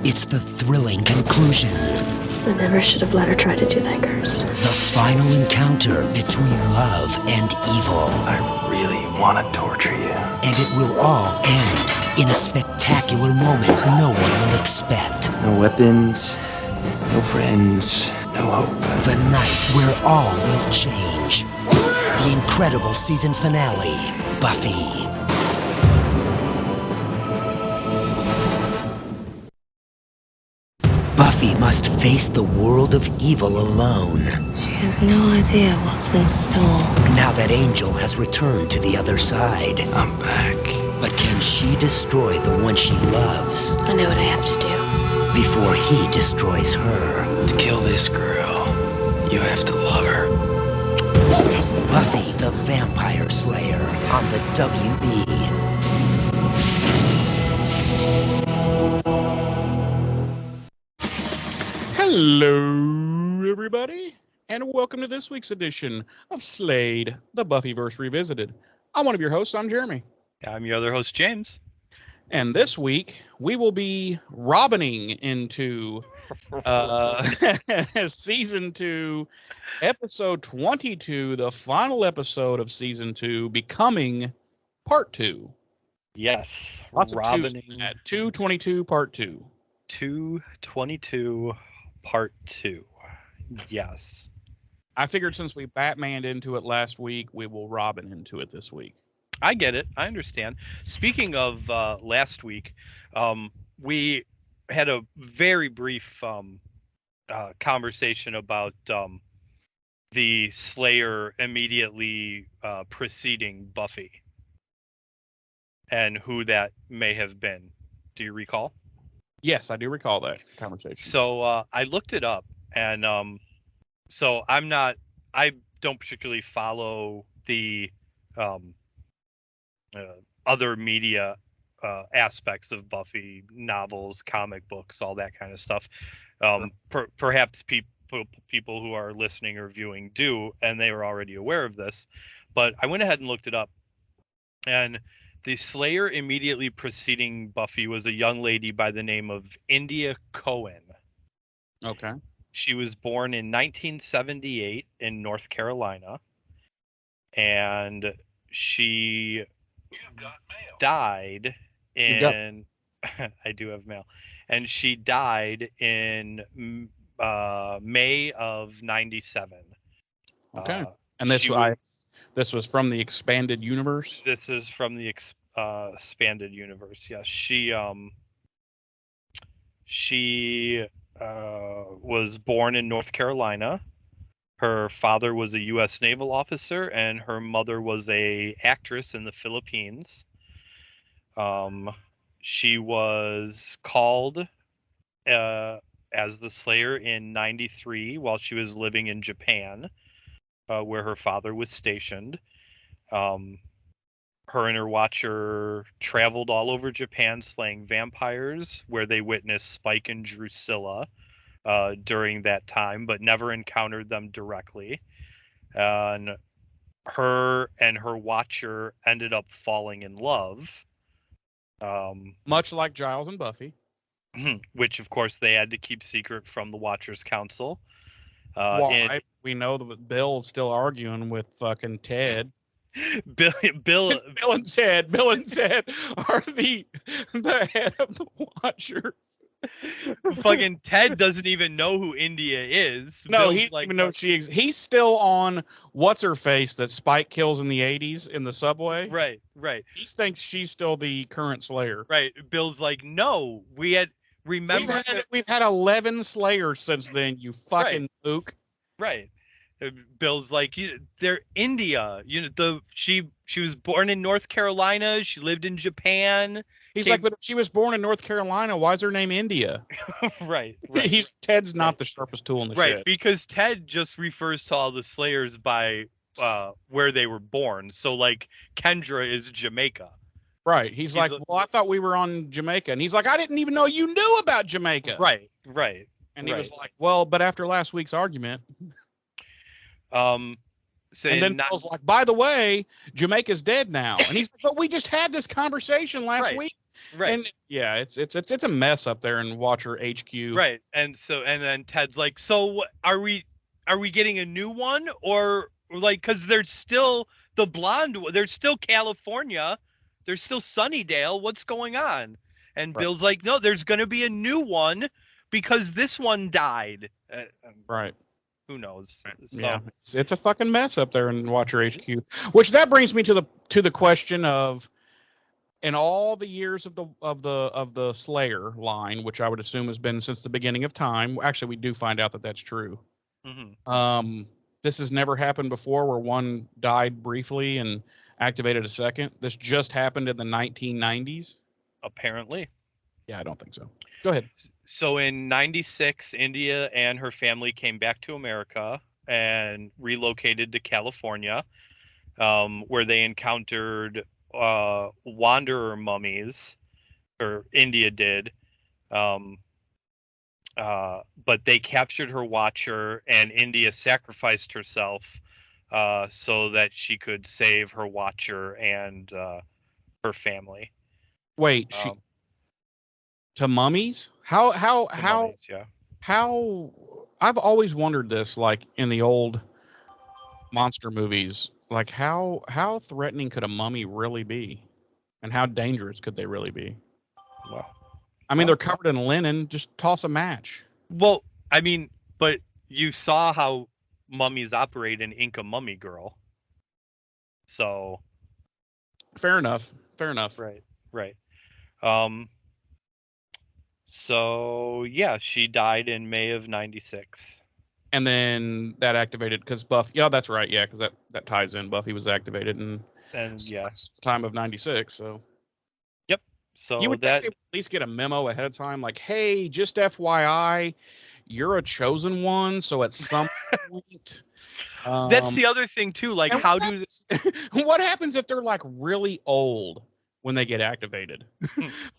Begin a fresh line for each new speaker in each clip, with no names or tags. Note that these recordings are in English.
It's the thrilling conclusion.
I never should have let her try to do that curse.
The final encounter between love and evil.
I really want to torture you.
And it will all end in a spectacular moment no one will expect.
No weapons, no friends, no hope.
The night where all will change. The incredible season finale, Buffy. Buffy must face the world of evil alone.
She has no idea what's in store.
Now that Angel has returned to the other side.
I'm back.
But can she destroy the one she loves
I know what I have to do.
before he destroys her?
To kill this girl, you have to love her.
Buffy the Vampire Slayer on the WB.
Hello, everybody, and welcome to this week's edition of Slade, the Buffyverse Revisited. I'm one of your hosts. I'm Jeremy.
I'm your other host, James.
And this week, we will be robining into Season 2, Episode 22, the final episode of Season 2, Becoming Part 2.
Yes.
Lots of
Robining
twos at 222 Part 2.
222 Part 2. Yes.
I figured since we Batmaned into it last week, we will Robin into it this week.
I get it. I understand. Speaking of last week, we had a very brief conversation about the Slayer immediately preceding Buffy and who that may have been. Do you recall?
Yes, I do recall that conversation.
So I looked it up, and so I don't particularly follow the other media aspects of Buffy, novels, comic books, all that kind of stuff. Perhaps people who are listening or viewing do, and they were already aware of this. But I went ahead and looked it up, and the Slayer immediately preceding Buffy was a young lady by the name of India Cohen.
Okay.
She was born in 1978 in North Carolina, and she died in I do have mail, and she died in May of 97.
Okay. And this was from the expanded universe?
This is from the expanded universe. Yes. She was born in North Carolina. Her father was a U.S. naval officer, and her mother was a actress in the Philippines. She was called as the Slayer in 93 while she was living in Japan, where her father was stationed. Her and her watcher traveled all over Japan slaying vampires, where they witnessed Spike and Drusilla during that time, but never encountered them directly. And her watcher ended up falling in love.
Much like Giles and Buffy.
Which, of course, they had to keep secret from the Watchers Council.
We know that Bill's still arguing with fucking Ted.
Bill
and Ted are the head of the Watchers.
Fucking Ted doesn't even know who India is.
No,
Bill's
he doesn't even know he's still on what's her face that Spike kills in the 80s in the subway.
Right.
He thinks she's still the current Slayer.
Right. Bill's like, no, we've
had 11 Slayers since then, you fucking mook.
Right. Bill's like, they're India. She was born in North Carolina. She lived in Japan.
He's like, but if she was born in North Carolina, why's her name India?
Right.
Ted's not the sharpest tool in the shed.
Right, because Ted just refers to all the Slayers by where they were born. So, like, Kendra is Jamaica.
Right. He's like, well, I thought we were on Jamaica. And he's like, I didn't even know you knew about Jamaica.
Right.
And he was like, well, but after last week's argument. And then Bill's like, by the way, Jamaica's dead now. And he's like, but we just had this conversation last week.
Right.
And yeah, it's a mess up there in Watcher HQ.
Right. And then Ted's like, so are we getting a new one, or like, because there's still the blonde, there's still California, there's still Sunnydale. What's going on? And
Right.
Bill's like, no, there's going to be a new one because this one died.
Right.
Who knows? So,
Yeah, it's a fucking mess up there in Watcher HQ. Which that brings me to the question of, in all the years of the Slayer line, which I would assume has been since the beginning of time. Actually, we do find out that that's true. This has never happened before, where one died briefly and activated a second. This just happened in the 1990s.
apparently.
Yeah, I don't think so. Go ahead.
So in 96, India and her family came back to America and relocated to California, where they encountered wanderer mummies, or India did. But they captured her watcher, and India sacrificed herself so that she could save her watcher and her family.
Wait, to mummies? How
Mummies, yeah.
how I've always wondered this, like in the old monster movies, like how threatening could a mummy really be, and how dangerous could they really be?
Well,
I mean, they're covered in linen. Just toss a match.
Well, I mean, but you saw how mummies operate in Inca Mummy Girl. So
Fair enough.
right. So yeah, she died in May of 96.
And then that activated because Buffy. Yeah, that's right. Yeah, because that ties in. Buffy was activated in time of 96. So
yep. So
you would think they would at least get a memo ahead of time, like, "Hey, just FYI, you're a chosen one." So at some point,
that's the other thing too. Like, how do
what happens if they're like really old when they get activated?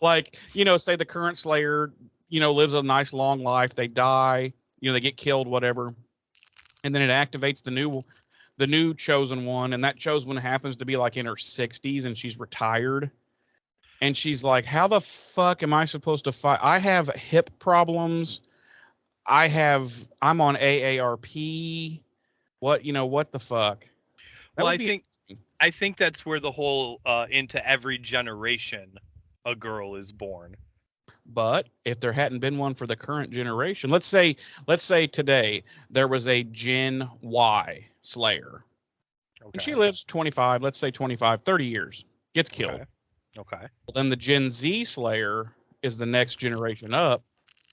Like, say the current Slayer, lives a nice long life. They die. They get killed, whatever, and then it activates the new chosen one, and that chosen one happens to be like in her 60s, and she's retired, and she's like, "How the fuck am I supposed to fight? I have hip problems. I'm on AARP. What the fuck?"
Well, I think that's where the whole into every generation a girl is born.
But if there hadn't been one for the current generation, let's say today there was a Gen Y Slayer. Okay. And she lives 25, let's say 25, 30 years, gets killed.
Okay.
Well, then the Gen Z Slayer is the next generation up,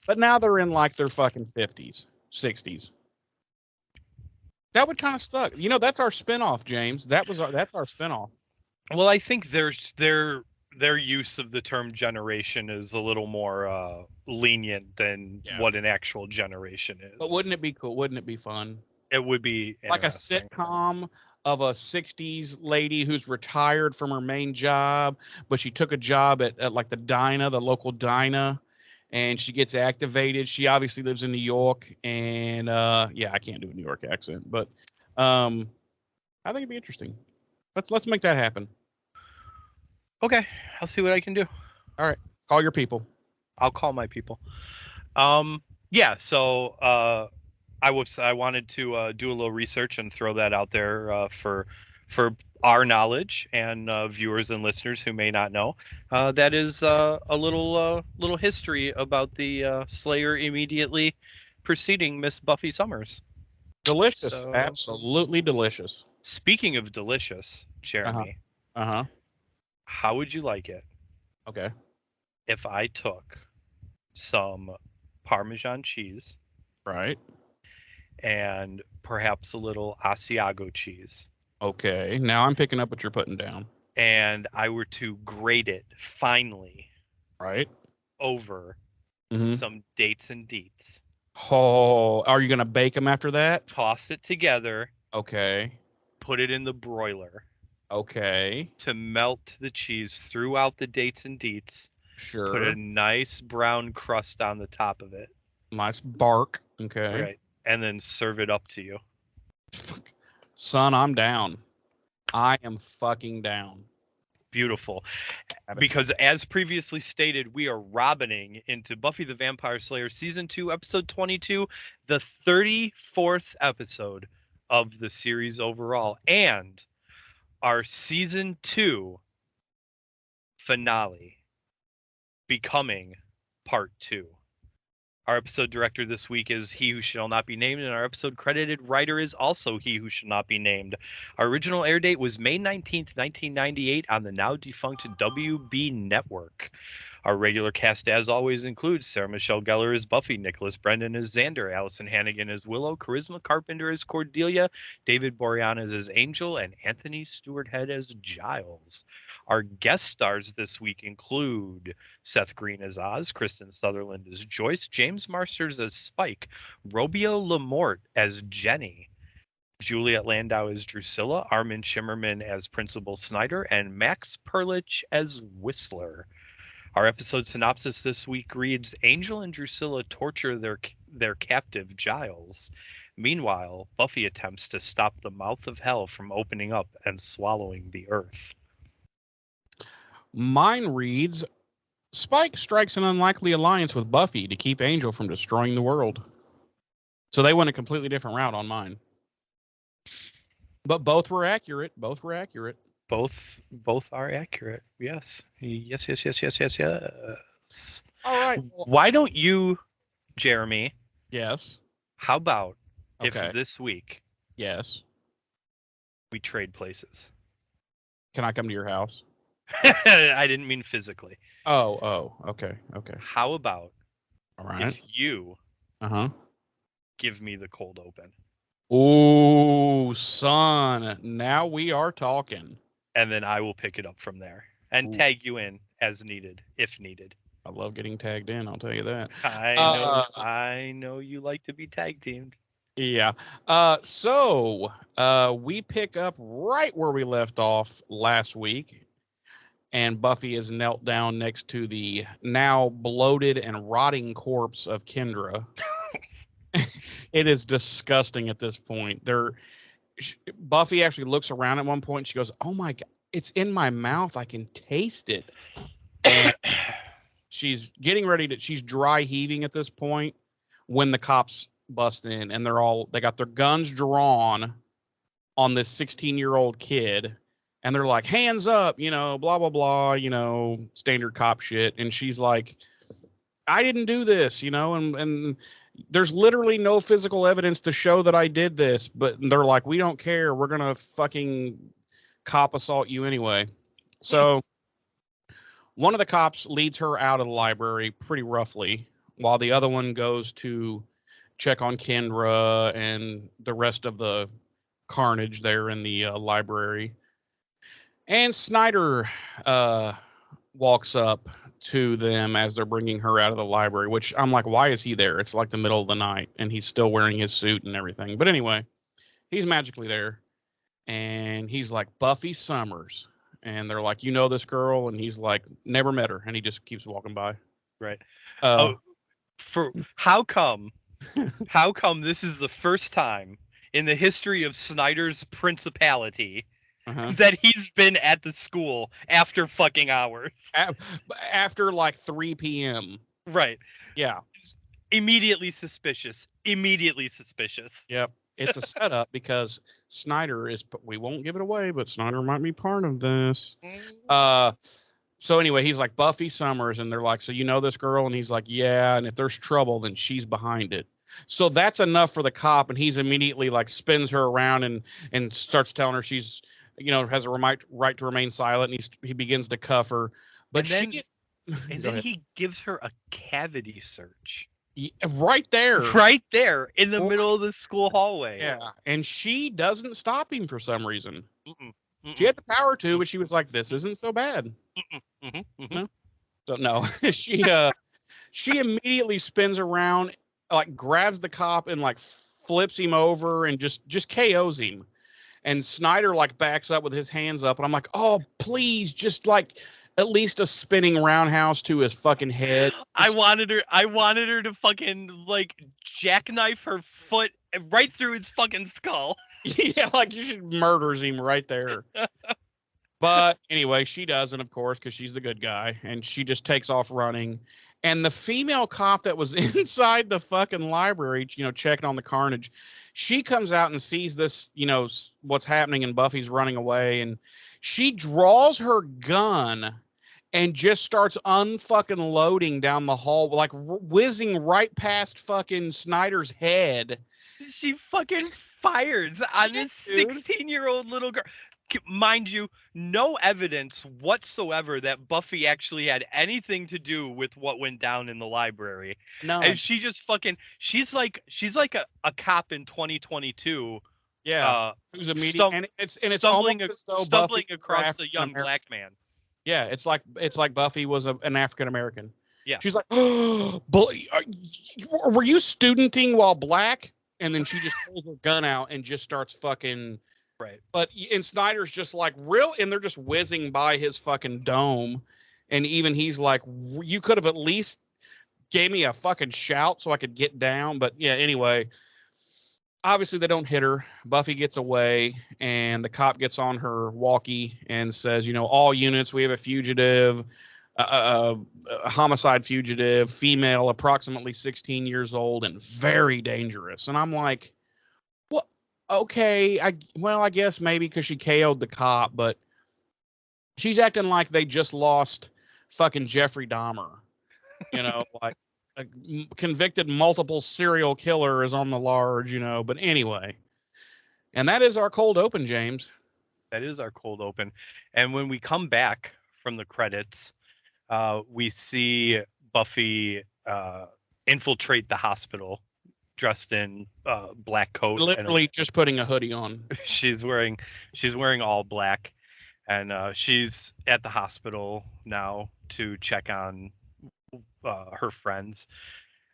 but now they're in like their fucking 50s, 60s. That would kind of suck. That's our spinoff, James. That's our spinoff.
Well, I think their use of the term generation is a little more lenient than what an actual generation is.
But wouldn't it be cool? Wouldn't it be fun?
It would be
like a sitcom of a 60s lady who's retired from her main job, but she took a job at like the local diner, and she gets activated. She obviously lives in New York, and I can't do a New York accent, but I think it'd be interesting. Let's make that happen.
Okay, I'll see what I can do.
All right, call your people.
I'll call my people. So I wanted to do a little research and throw that out there for our knowledge and viewers and listeners who may not know. That is a little history about the Slayer immediately preceding Miss Buffy Summers.
Delicious, absolutely delicious.
Speaking of delicious, Jeremy. How would you like it?
Okay.
If I took some Parmesan cheese.
Right.
And perhaps a little Asiago cheese.
Okay. Now I'm picking up what you're putting down.
And I were to grate it finely.
Right.
Over some dates and deets.
Oh, are you going to bake them after that?
Toss it together.
Okay.
Put it in the broiler.
Okay.
To melt the cheese throughout the dates and deets.
Sure.
Put a nice brown crust on the top of it.
Nice bark. Okay.
Right. And then serve it up to you.
Son, I'm down. I am fucking down.
Beautiful. Because as previously stated, we are robining into Buffy the Vampire Slayer Season 2, Episode 22, the 34th episode of the series overall, and our Season 2 finale, Becoming Part 2. Our episode director this week is He Who Shall Not Be Named, and our episode credited writer is also He Who Shall Not Be Named. Our original air date was May 19th, 1998 on the now defunct WB network. Our regular cast, as always, includes Sarah Michelle Gellar as Buffy, Nicholas Brendan as Xander, Allison Hannigan as Willow, Charisma Carpenter as Cordelia, David Boreanaz as Angel, and Anthony Stewart Head as Giles. Our guest stars this week include Seth Green as Oz, Kristen Sutherland as Joyce, James Marsters as Spike, Robio Lamort as Jenny, Juliet Landau as Drusilla, Armin Shimmerman as Principal Snyder, and Max Perlich as Whistler. Our episode synopsis this week reads, Angel and Drusilla torture their captive Giles. Meanwhile, Buffy attempts to stop the mouth of hell from opening up and swallowing the earth.
Mine reads, Spike strikes an unlikely alliance with Buffy to keep Angel from destroying the world. So they went a completely different route on mine. But both were accurate. Both are accurate.
Yes.
All right.
Why don't you, Jeremy?
Yes.
How about if
Okay.
this week
Yes.
we trade places?
Can I come to your house?
I didn't mean physically.
Oh, okay.
How about
All right.
if you give me the cold open?
Ooh, son. Now we are talking.
And then I will pick it up from there and tag you in as needed, if needed.
I love getting tagged in, I'll tell you that.
I know you like to be tag teamed.
Yeah. So we pick up right where we left off last week. And Buffy is knelt down next to the now bloated and rotting corpse of Kendra. It is disgusting at this point. Buffy actually looks around at one point and she goes, oh my God, it's in my mouth. I can taste it. And she's getting ready she's dry heaving at this point when the cops bust in, and they got their guns drawn on this 16-year-old kid. And they're like, hands up, blah, blah, blah, standard cop shit. And she's like, I didn't do this, and there's literally no physical evidence to show that I did this. But they're like, we don't care. We're going to fucking cop assault you anyway. So one of the cops leads her out of the library pretty roughly, while the other one goes to check on Kendra and the rest of the carnage there in the library. And Snyder walks up to them as they're bringing her out of the library, which I'm like, why is he there? It's like the middle of the night and he's still wearing his suit and everything. But anyway, he's magically there and he's like, Buffy Summers. And they're like, this girl? And he's like, never met her. And he just keeps walking by.
Right. How come this is the first time in the history of Snyder's principality that he's been at the school after fucking hours?
After like 3 p.m.
Right.
Yeah.
Immediately suspicious.
Yep. It's a setup because Snyder we won't give it away, but Snyder might be part of this. So anyway, he's like, Buffy Summers. And they're like, so this girl? And he's like, yeah. And if there's trouble, then she's behind it. So that's enough for the cop. And he's immediately like spins her around and starts telling her she's, has a right to remain silent. And he begins to cuff her. But
then he gives her a cavity search.
Yeah, right there
in the middle of the school hallway.
Yeah. And she doesn't stop him for some reason. She had the power to, but she was like, this isn't so bad. No? So no, she immediately spins around, like grabs the cop and like flips him over and just KOs him. And Snyder like backs up with his hands up. And I'm like, oh, please, just like at least a spinning roundhouse to his fucking head.
I wanted her to fucking like jackknife her foot right through his fucking skull.
Yeah, like you should murders him right there. But anyway, she doesn't, of course, because she's the good guy, and she just takes off running. And the female cop that was inside the fucking library, checking on the carnage, she comes out and sees this, what's happening, and Buffy's running away, and she draws her gun and just starts unfucking loading down the hall, like whizzing right past fucking Snyder's head.
She fucking fires on this
dude.
16-year-old little girl. Mind you, no evidence whatsoever that Buffy actually had anything to do with what went down in the library.
No.
And she just fucking, she's like a cop in 2022.
Yeah. Who's a media, and it's
stumbling,
almost as though
stumbling
Buffy
across the young black man.
Yeah, it's like Buffy was an African American.
Yeah.
She's like, oh, were you studenting while black? And then she just pulls her gun out and just starts fucking.
Right.
But and Snyder's just like, real, and they're just whizzing by his fucking dome. And even he's like, you could have at least gave me a fucking shout so I could get down. But yeah, anyway, obviously they don't hit her. Buffy gets away, and the cop gets on her walkie and says, all units, we have a fugitive, a homicide fugitive, female, approximately 16 years old, and very dangerous. And I'm like, well, okay, I guess maybe because she KO'd the cop, but she's acting like they just lost fucking Jeffrey Dahmer, like a convicted multiple serial killer is on the large, but anyway. And that is our cold open, James.
That is our cold open. And when we come back from the credits, we see Buffy infiltrate the hospital dressed in black coat.
Literally just putting a hoodie on.
She's wearing all black, and she's at the hospital now to check on her friends,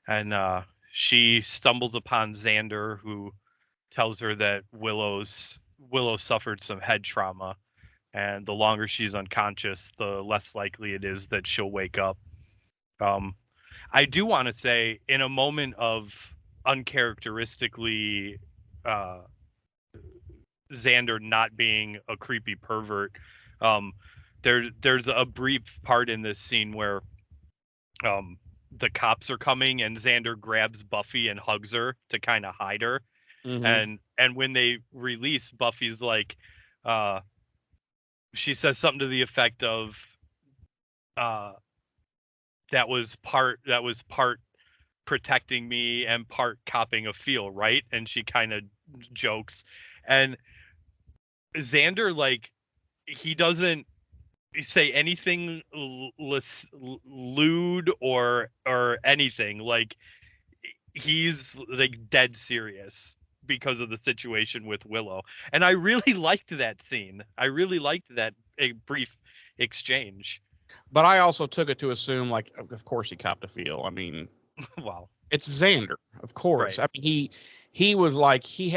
and she stumbles upon Xander, who tells her that Willow suffered some head trauma, and the longer she's unconscious, the less likely it is that she'll wake up. I do want to say, in a moment of uncharacteristically Xander not being a creepy pervert, there's a brief part in this scene where the cops are coming and Xander grabs Buffy and hugs her to kind of hide her. Mm-hmm. And when they release, Buffy's like, she says something to the effect of, that was part protecting me and part copping a feel, right? And she kind of jokes, and Xander, like, he doesn't say anything lewd or anything. Like, he's like dead serious because of the situation with Willow. And I really liked that scene. I really liked that brief exchange.
But I also took it to assume, like, of course he copped a feel. I mean,
wow,
it's Xander, of course.
Right.
I mean, he was like, he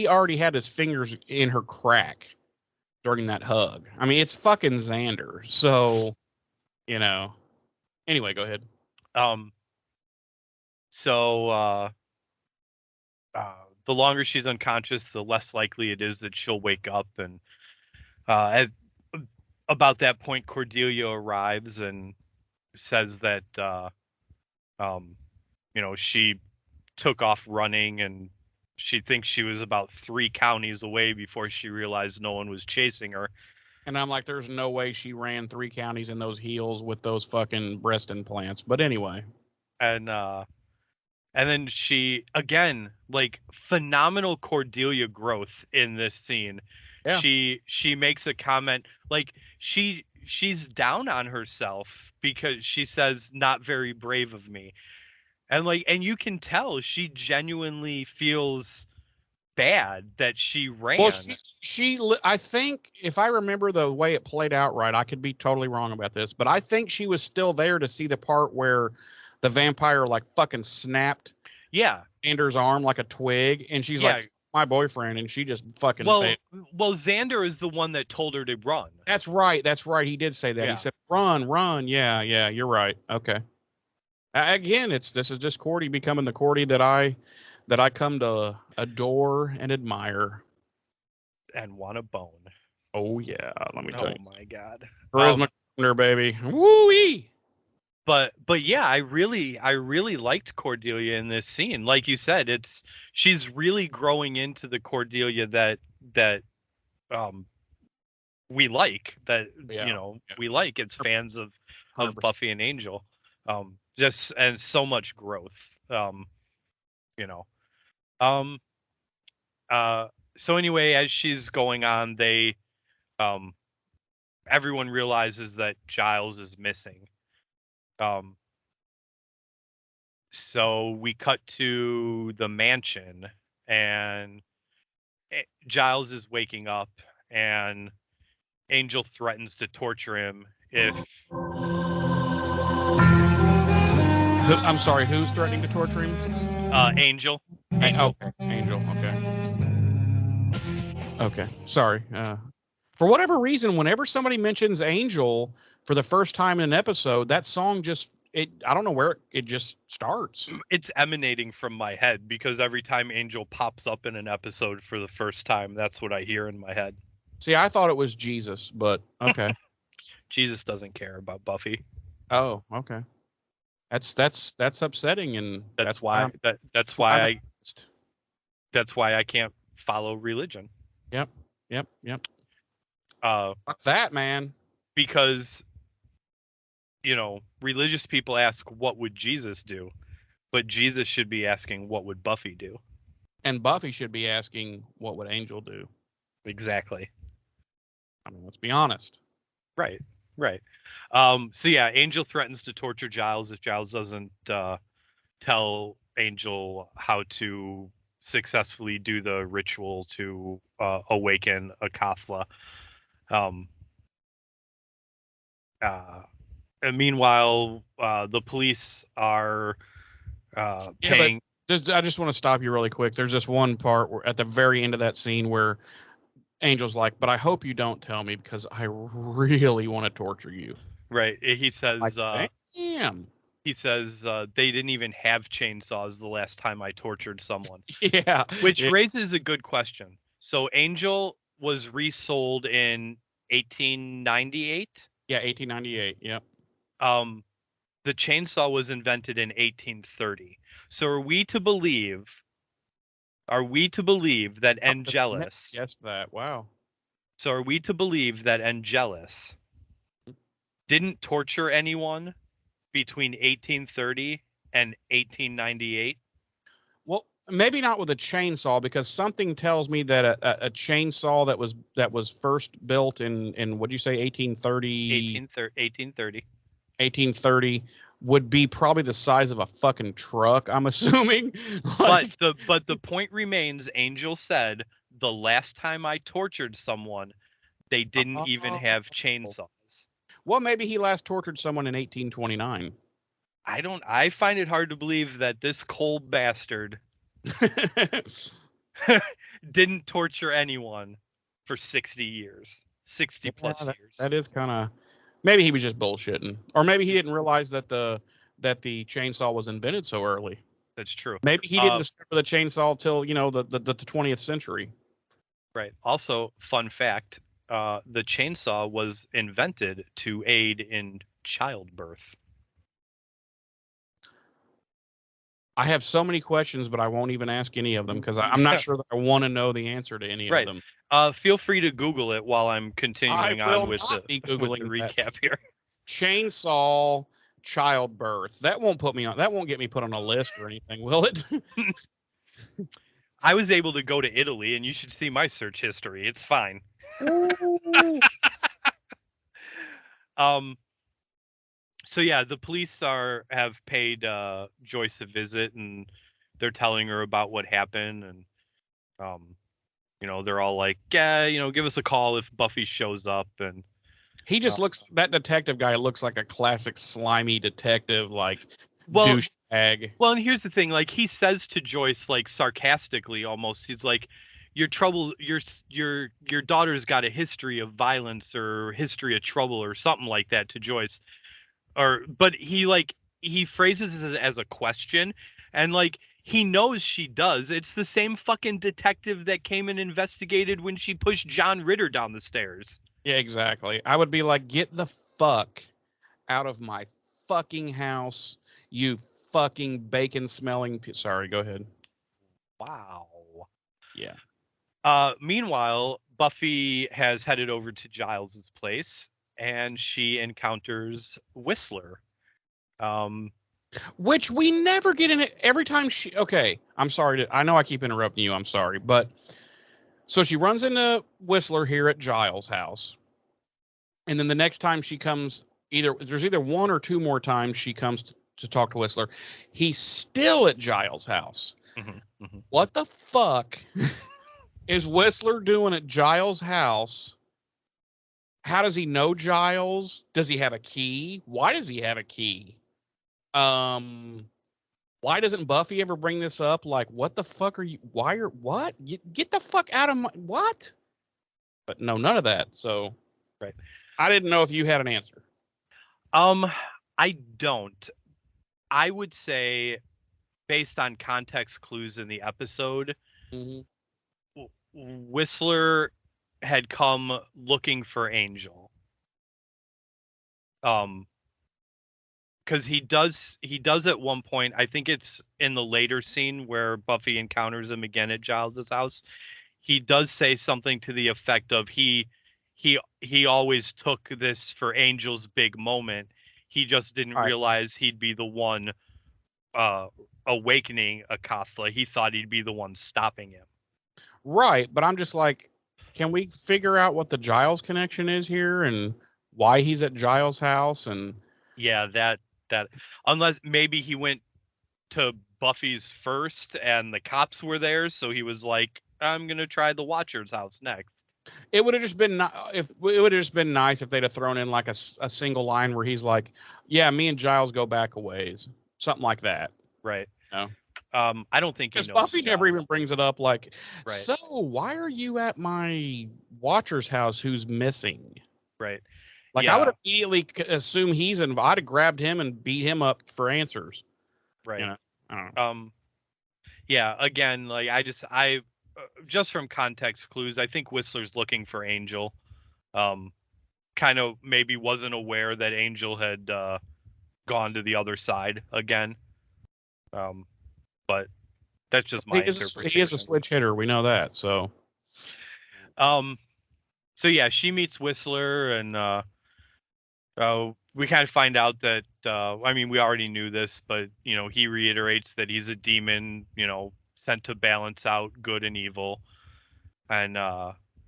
already had his fingers in her crack during that hug. I mean, it's fucking Xander. So, anyway, go ahead.
So the longer she's unconscious, the less likely it is that she'll wake up. And at about that point, Cordelia arrives and says that she took off running, and she thinks she was about 3 counties away before she realized no one was chasing her.
And I'm like, there's no way she ran 3 counties in those heels with those fucking breast implants. But anyway.
And then she, again, like, phenomenal Cordelia growth in this scene. Yeah. She makes a comment, like, she's down on herself because she says, "Not very brave of me." And you can tell she genuinely feels bad that she ran.
Well, she I think, if I remember the way it played out right, I could be totally wrong about this, but I think she was still there to see the part where the vampire, like, fucking snapped Xander's arm like a twig, and she's like, my boyfriend, and she just fucking
well Xander is the one that told her to run.
That's right, he did say that. He said run. Yeah, you're right. Okay. Again, this is just Cordy becoming the Cordy that I come to adore and admire
and want to bone.
Oh yeah, let me tell
Oh
you.
my God.
Charisma Corner, baby. Woo-wee.
But yeah, I really liked Cordelia in this scene. Like you said, she's really growing into the Cordelia that um we like, that
Yeah, yeah,
we like as fans of
100%.
Buffy and Angel. Just and so much growth. You know. Um so anyway, as she's going on, um everyone realizes that Giles is missing. Um so we cut to the mansion, and Giles is waking up, and Angel threatens to torture him if
I'm sorry, who's threatening to torture him?
Angel.
Okay, Angel. Okay. Sorry. For whatever reason, whenever somebody mentions Angel for the first time in an episode, that song just I don't know where it just starts.
It's emanating from my head because every time Angel pops up in an episode for the first time, that's what I hear in my head.
See, I thought it was Jesus, but okay.
Jesus doesn't care about Buffy.
Oh, okay. That's upsetting, and
That's why I can't follow religion.
Yep.
Uh,
Fuck that, man.
because religious people ask, what would Jesus do? But Jesus should be asking, what would Buffy do?
And Buffy should be asking, what would Angel do?
Exactly.
I mean, let's be honest.
Right. So yeah, Angel threatens to torture Giles if Giles doesn't tell Angel how to successfully do the ritual to awaken Akathla. And meanwhile, the police are paying.
I just want to stop you really quick. There's this one part where, at the very end of that scene, where Angel's like, "But I hope you don't tell me because I really want to torture you."
Right. He says,
Like, damn.
He says they didn't even have chainsaws the last time I tortured someone.
Yeah.
Which raises a good question. So Angel was resold in 1898.
Yeah, 1898. Yep.
The chainsaw was invented in 1830. So are we to believe that Angelus?
Yes, that. Wow.
So are we to believe that Angelus didn't torture anyone between 1830 and 1898?
Well, maybe not with a chainsaw, because something tells me that a chainsaw that was first built in what'd you say, 1830?
1830.
1830 would be probably the size of a fucking truck, I'm assuming.
But the point remains, Angel said the last time I tortured someone, they didn't even have chainsaws.
Well, maybe he last tortured someone in 1829.
I find it hard to believe that this cold bastard didn't torture anyone for 60 years. 60 plus years.
That is kind of, maybe he was just bullshitting, or maybe he didn't realize that the chainsaw was invented so early.
That's true.
Maybe he didn't discover the chainsaw till the 20th century.
Right. Also, fun fact: the chainsaw was invented to aid in childbirth.
I have so many questions, but I won't even ask any of them because I'm not sure that I want to know the answer to any of them.
Feel free to Google it while I'm continuing on with the recap here.
Chainsaw childbirth. That won't get me put on a list or anything, will it?
I was able to go to Italy, and you should see my search history. It's fine. So yeah, the police have paid Joyce a visit, and they're telling her about what happened, and they're all like, yeah, give us a call if Buffy shows up. And
he just that detective guy looks like a classic slimy detective, douchebag.
Well, and here's the thing, like, he says to Joyce, like, sarcastically almost, he's like, your daughter's got a history of violence or history of trouble or something like that to Joyce. But he phrases it as a question, and like he knows she does. It's the same fucking detective that came and investigated when she pushed John Ritter down the stairs.
Yeah, exactly. I would be like, get the fuck out of my fucking house, you fucking bacon smelling. Sorry, go ahead.
Wow.
Yeah.
Meanwhile, Buffy has headed over to Giles's place, and she encounters Whistler.
Which we never get in it every time she. Okay, I'm sorry. I know I keep interrupting you. I'm sorry, but so she runs into Whistler here at Giles' house, and then the next time she comes, there's either one or two more times she comes to talk to Whistler. He's still at Giles' house. What the fuck is Whistler doing at Giles' house? How does he know Giles? Does he have a key? Why does he have a key? Why doesn't Buffy ever bring this up? Like, what the fuck are you? Why are what? Get the fuck out of my what? But no, none of that. So,
right.
I didn't know if you had an answer.
I don't. I would say, based on context clues in the episode, Whistler had come looking for Angel. Because he does at one point, I think it's in the later scene where Buffy encounters him again at Giles's house. He does say something to the effect of he always took this for Angel's big moment. He just didn't realize he'd be the one awakening Akathla. He thought he'd be the one stopping him.
Right, but I'm just like, can we figure out what the Giles connection is here and why he's at Giles' house? And
yeah, that unless maybe he went to Buffy's first and the cops were there, so he was like, I'm gonna try the Watcher's house next.
It would have just been nice if they'd have thrown in like a single line where he's like, "Yeah, me and Giles go back a ways," something like that.
Right.
No.
I don't think
because Buffy never even brings it up. Like, so why are you at my Watcher's house? Who's missing?
Right.
Like, I would immediately assume he's involved. I'd have grabbed him and beat him up for answers.
Right.
You know? I don't know.
Yeah. Again, like I just from context clues, I think Whistler's looking for Angel. Kind of maybe wasn't aware that Angel had gone to the other side again. But that's just my interpretation.
He is a switch hitter. We know that. So.
So yeah, she meets Whistler, and we kind of find out that I mean, we already knew this, but you know, he reiterates that he's a demon, you know, sent to balance out good and evil, and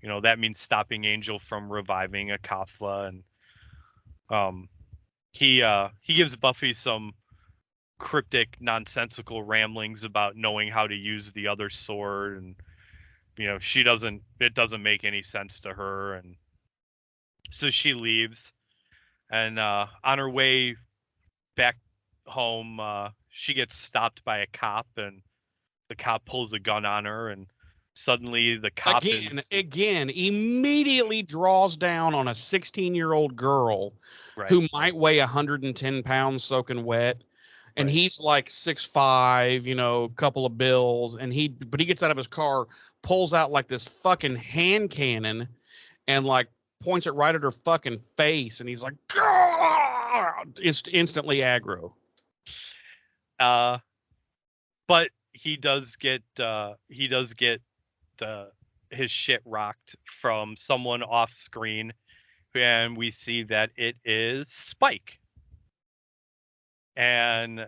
you know, that means stopping Angel from reviving Akathla, and he gives Buffy some cryptic, nonsensical ramblings about knowing how to use the other sword, and you know, it doesn't make any sense to her, and so she leaves, and on her way back home, she gets stopped by a cop, and the cop pulls a gun on her, and suddenly the cop
again immediately draws down on a 16-year-old girl who might weigh 110 pounds soaking wet. And he's like 6'5", you know, a couple of bills, and he gets out of his car, pulls out like this fucking hand cannon, and like points it right at her fucking face, and he's like, instantly aggro.
But he does get his shit rocked from someone off screen, and we see that it is Spike. And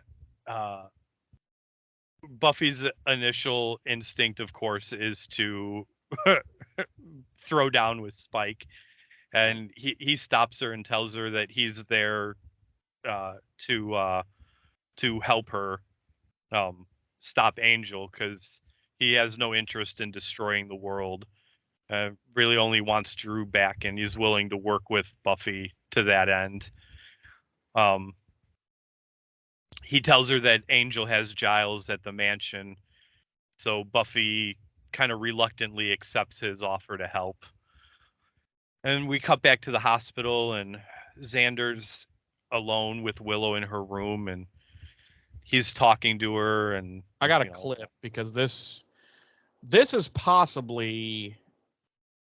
Buffy's initial instinct, of course, is to throw down with Spike, and he stops her and tells her that he's there to help her stop Angel, because he has no interest in destroying the world. Really only wants Drew back, and he's willing to work with Buffy to that end. He tells her that Angel has Giles at the mansion, so Buffy kind of reluctantly accepts his offer to help. And we cut back to the hospital, and Xander's alone with Willow in her room, and he's talking to her, and
I got a clip because this is possibly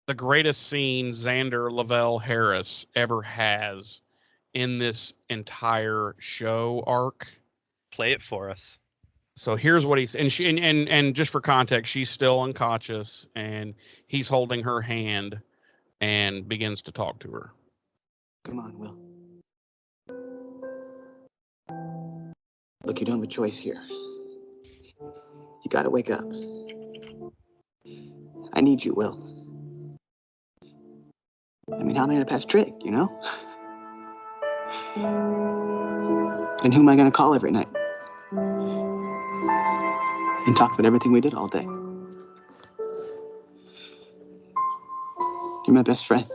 the greatest scene Xander Lavelle Harris ever has in this entire show arc.
Play it for us.
So here's what he's, and she, and just for context, she's still unconscious, and he's holding her hand and begins to talk to her.
Come on, Will. Look, you don't have a choice here. You gotta wake up. I need you, Will. I mean, how am I gonna pass Trig, you know? And who am I gonna call every night? And talk about everything we did all day. You're my best friend.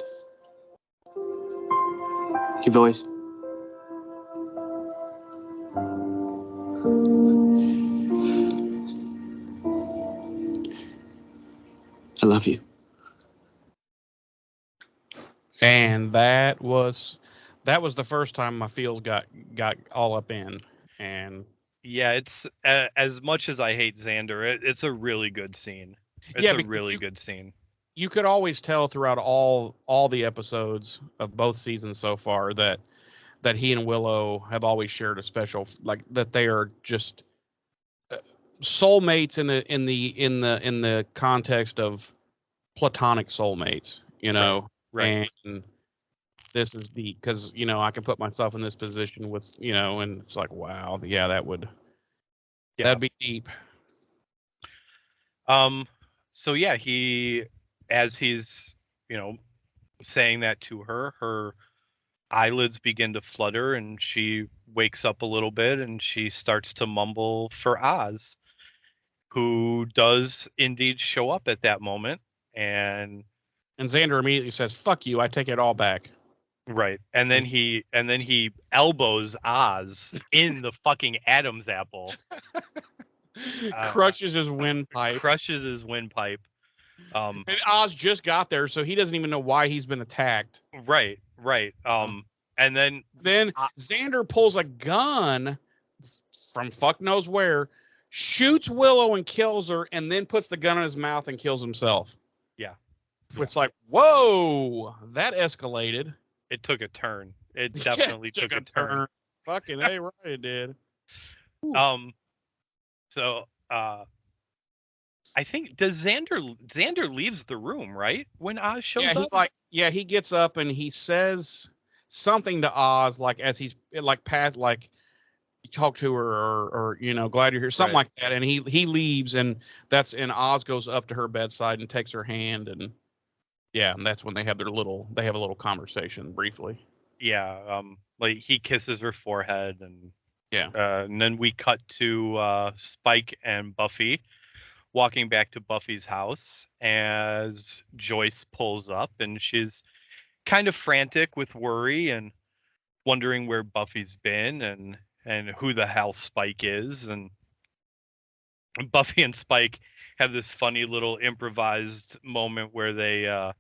You've always... I love you.
And that was the first time my feels got all up in. And
yeah, it's as much as I hate Xander, it's a really good scene. It's a really good scene.
You could always tell throughout all the episodes of both seasons so far that he and Willow have always shared a special, like, that they are just soulmates in the context of platonic soulmates, you know.
Right.
And this is because, you know, I can put myself in this position with, you know, and it's like, wow, yeah, that'd be deep.
So yeah, as he's, you know, saying that to her, her eyelids begin to flutter, and she wakes up a little bit, and she starts to mumble for Oz, who does indeed show up at that moment. And
Xander immediately says, "Fuck you, I take it all back."
Right. And then he elbows Oz in the fucking Adam's apple.
Crushes his windpipe. And Oz just got there, so he doesn't even know why he's been attacked.
Right. And then
Xander pulls a gun from fuck knows where, shoots Willow and kills her, and then puts the gun in his mouth and kills himself.
Yeah.
It's like, whoa, that escalated.
It took a turn. It definitely took a turn.
Fucking A, right, it did.
So I think Xander leaves the room, right? When Oz shows up?
He gets up and he says something to Oz, like, as he's like past, like, talk to her, or you know, glad you're here, something like that. And he leaves, and Oz goes up to her bedside and takes her hand, and and that's when they have a little conversation briefly.
Yeah, like he kisses her forehead, and and then we cut to Spike and Buffy walking back to Buffy's house as Joyce pulls up, and she's kind of frantic with worry and wondering where Buffy's been and who the hell Spike is. And Buffy and Spike have this funny little improvised moment where they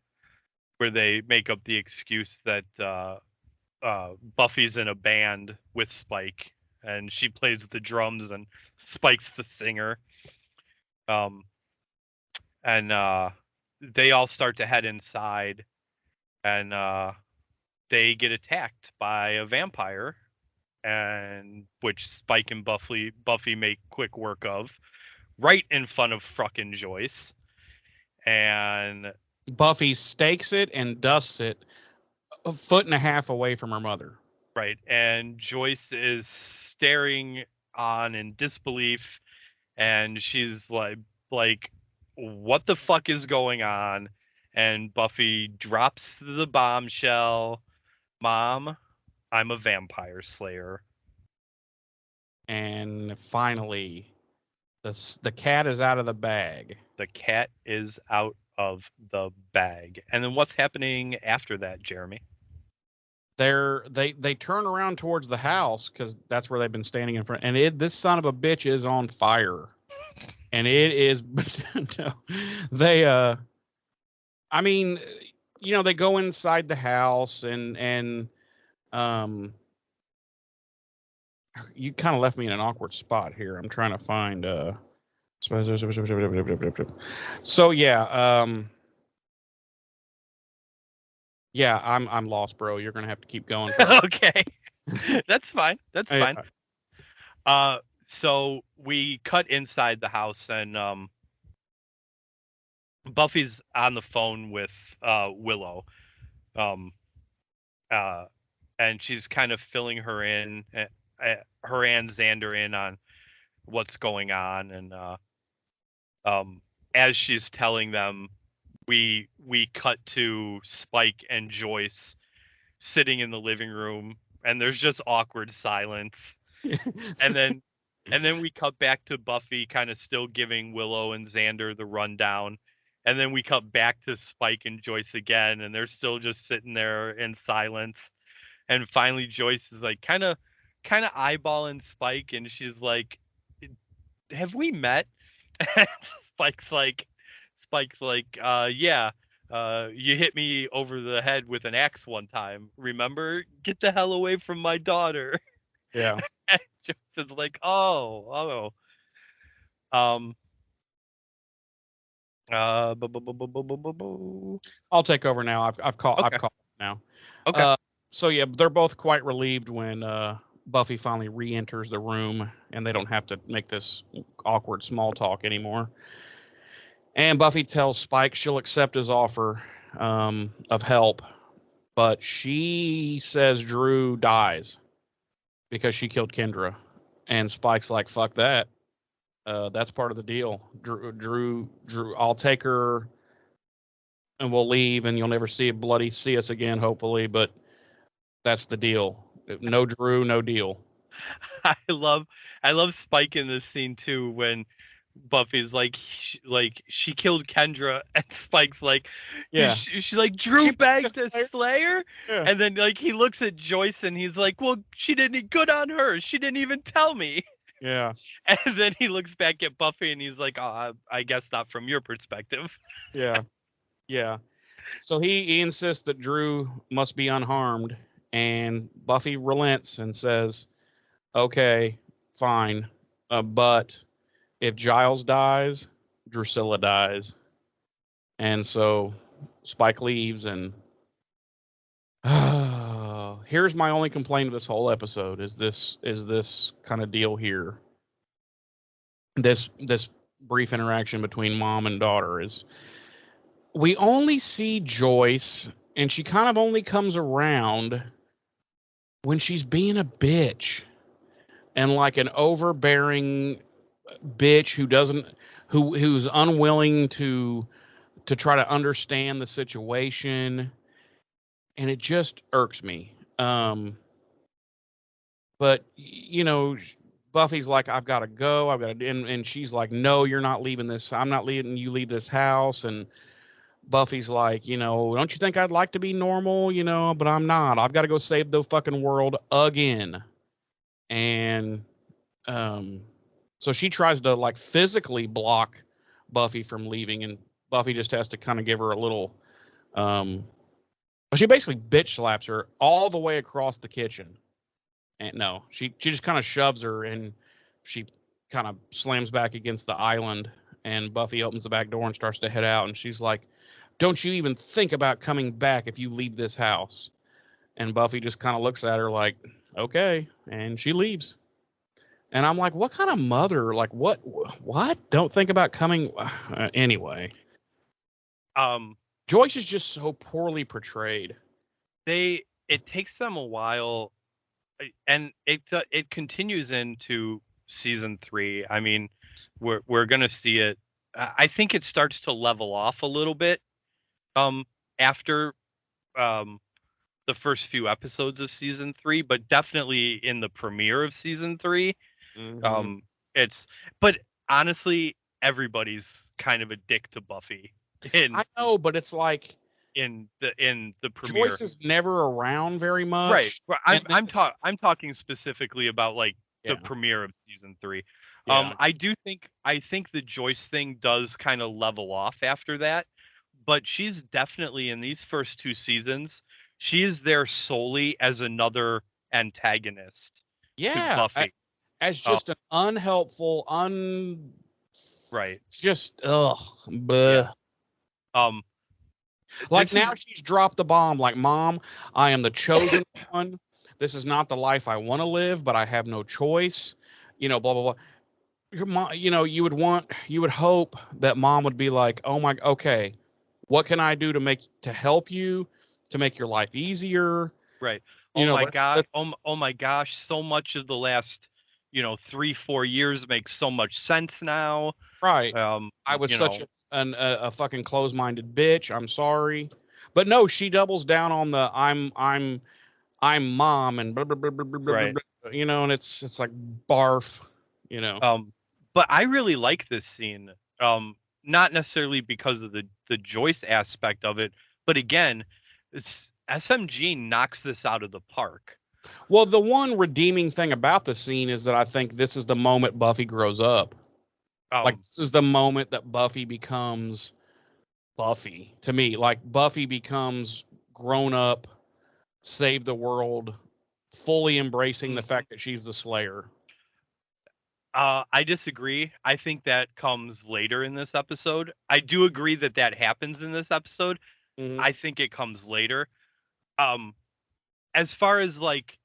make up the excuse that Buffy's in a band with Spike, and she plays the drums and Spike's the singer. And they all start to head inside, and they get attacked by a vampire, and which Spike and Buffy make quick work of, right in front of fucking Joyce. And
Buffy stakes it and dusts it a foot and a half away from her mother.
Right. And Joyce is staring on in disbelief, and she's like, what the fuck is going on? And Buffy drops the bombshell. Mom, I'm a vampire slayer.
And finally, the cat is out of the bag.
The cat is out of the bag. And then what's happening after that, Jeremy?
They turn around towards the house, because that's where they've been standing in front. And this son of a bitch is on fire. And it is, no, they, I mean, you know, they go inside the house, and you kind of left me in an awkward spot here. I'm trying to find. So yeah, yeah, I'm lost, bro. You're gonna have to keep going.
Okay, that's fine. That's
Yeah.
fine. So we cut inside the house, and Buffy's on the phone with Willow, um, and she's kind of filling her in, her and Xander in on what's going on, and as she's telling them, we cut to Spike and Joyce sitting in the living room, and there's just awkward silence, and then we cut back to Buffy kind of still giving Willow and Xander the rundown. And then we cut back to Spike and Joyce again, and they're still just sitting there in silence. And finally Joyce is like kind of eyeballing Spike, and she's like, "Have we met?" And Spike's like, yeah. You hit me over the head with an axe one time. Remember? Get the hell away from my daughter.
Yeah.
And Joyce is like, oh. Um.
I'll take over now. I've called.
Okay.
I've called now.
Okay.
So yeah, they're both quite relieved when Buffy finally re-enters the room, and they don't have to make this awkward small talk anymore. And Buffy tells Spike she'll accept his offer of help, but she says Drew dies because she killed Kendra. And Spike's like, "Fuck that. That's part of the deal. Drew. I'll take her, and we'll leave, and you'll never see us again, hopefully. But that's the deal. No Drew, no deal."
I love Spike in this scene too, when Buffy's like she killed Kendra, and Spike's like,
Yeah.
she's like, Drew
She
bagged
bagged
a
a
Slayer.
Yeah.
And then like he looks at Joyce and he's like, well, she didn't, good on her, she didn't even tell me.
Yeah.
And then he looks back at Buffy and he's like, oh, I guess not from your perspective.
Yeah. Yeah. So he insists that Drew must be unharmed, and Buffy relents and says, "Okay, fine, but if Giles dies, Drusilla dies." And so Spike leaves, and here's my only complaint of this whole episode: is this kind of deal here. This brief interaction between mom and daughter is, we only see Joyce, and she kind of only comes around when she's being a bitch and like an overbearing bitch who's unwilling to try to understand the situation, and it just irks me. But Buffy's like, "I've got to go. I've got to," and she's like, "No, you're not leaving this. I'm not leaving you leave this house." And Buffy's like, "Don't you think I'd like to be normal, but I'm not. I've got to go save the fucking world again." And so she tries to like physically block Buffy from leaving, and Buffy just has to kind of give her a little she basically bitch slaps her all the way across the kitchen. And no, she just kind of shoves her, and she kind of slams back against the island, and Buffy opens the back door and starts to head out, and she's like, "Don't you even think about coming back if you leave this house." And Buffy just kind of looks at her like, "Okay," and she leaves. And I'm like, what kind of mother? Like, what? Don't think about coming. Anyway. Joyce is just so poorly portrayed.
It takes them a while, and it continues into season 3. I mean, we're gonna see it. I think it starts to level off a little bit after the first few episodes of season 3, but definitely in the premiere of season 3.
Mm-hmm.
But honestly, everybody's kind of a dick to Buffy.
I know, but it's like
in the premiere.
Joyce is never around very much.
Right. I'm talking specifically about like the
Yeah.
premiere of season 3.
Yeah.
I think the Joyce thing does kind of level off after that, but she's definitely in these first 2 seasons, she is there solely as another antagonist
Yeah,
Buffy.
as just an unhelpful,
Right.
just bleh.
Um,
Like
this
now
is
she's dropped the bomb. Like, Mom, I am the chosen one. This is not the life I want to live, but I have no choice. Blah blah blah. Your mom, you would hope that Mom would be like, oh my, okay, what can I do to help you, to make your life easier?
right.
You
Oh
know,
my
let's
god.
let's
Oh my gosh. So much of the last, 3-4 years makes so much sense now.
right. I was
You
such
know,
a fucking close-minded bitch. I'm sorry, but no, she doubles down on the I'm mom and blah, blah, blah, blah, blah, blah,
right.
blah, and it's like barf, you know.
But I really like this scene. Not necessarily because of the Joyce aspect of it, but again, SMG knocks this out of the park.
Well, the one redeeming thing about the scene is that I think this is the moment Buffy grows up. Like,
Um,
this is the moment that Buffy becomes Buffy to me. Like, Buffy becomes grown up, save the world, fully embracing the fact that she's the Slayer.
I disagree. I think that comes later in this episode. I do agree that that happens in this episode.
Mm-hmm.
I think it comes later. As far as like,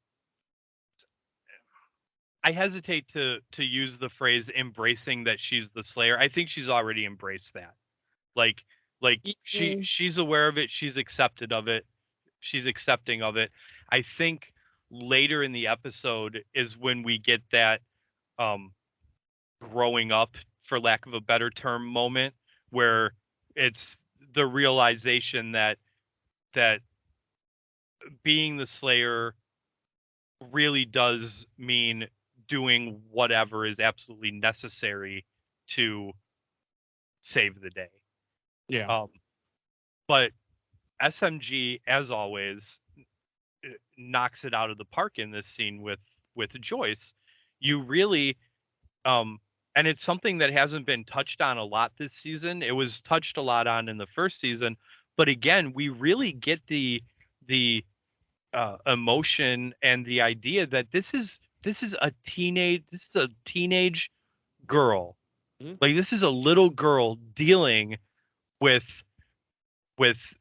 I hesitate to use the phrase embracing that she's the Slayer. I think she's already embraced that. Like like she's aware of it, she's accepted of it, she's accepting of it. I think later in the episode is when we get that um growing up, for lack of a better term, moment where it's the realization that being the Slayer really does mean doing whatever is absolutely necessary to save the day.
Yeah.
Um, but SMG, as always, knocks it out of the park in this scene with Joyce. You really, um, and it's something that hasn't been touched on a lot this season. It was touched a lot on in the first season, but again, we really get the emotion and the idea that this is a teenage girl.
Mhm.
Like, this is a little girl dealing with with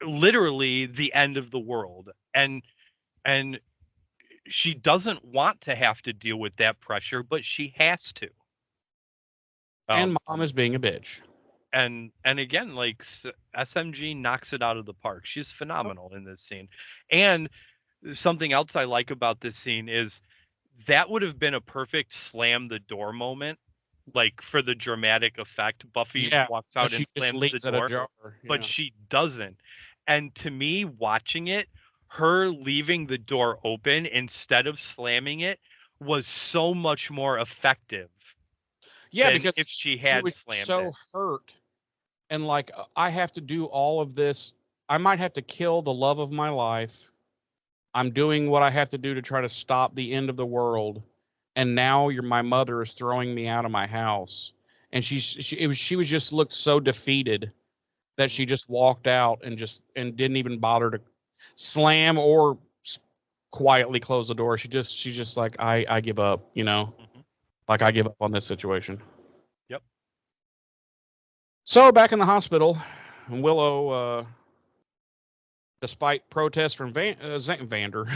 literally the end of the world, and she doesn't want to have to deal with that pressure, but she has to.
And
um
Mom is being a bitch.
and again, like, SMG knocks it out of the park. She's phenomenal in this scene. And something else I like about this scene is that would have been a perfect slam the door moment, like, for the dramatic effect. Buffy
Yeah,
walks
but
out
she
and
just
slams the
leaves it
door,
ajar.
but
Yeah.
she doesn't. And to me, watching it, her leaving the door open instead of slamming it was so much more effective
Yeah,
than
because
if she
she
had
was
slammed
so
it.
hurt, and like, I have to do all of this. I might have to kill the love of my life. I'm doing what I have to do to try to stop the end of the world. And now my mother is throwing me out of my house. And she was just looked so defeated that she just walked out and didn't even bother to slam or quietly close the door. She's just like, I give up,
Mhm.
like, I
Yep.
give up on this situation.
Yep.
So back in the hospital, Willow, despite protests from Xander,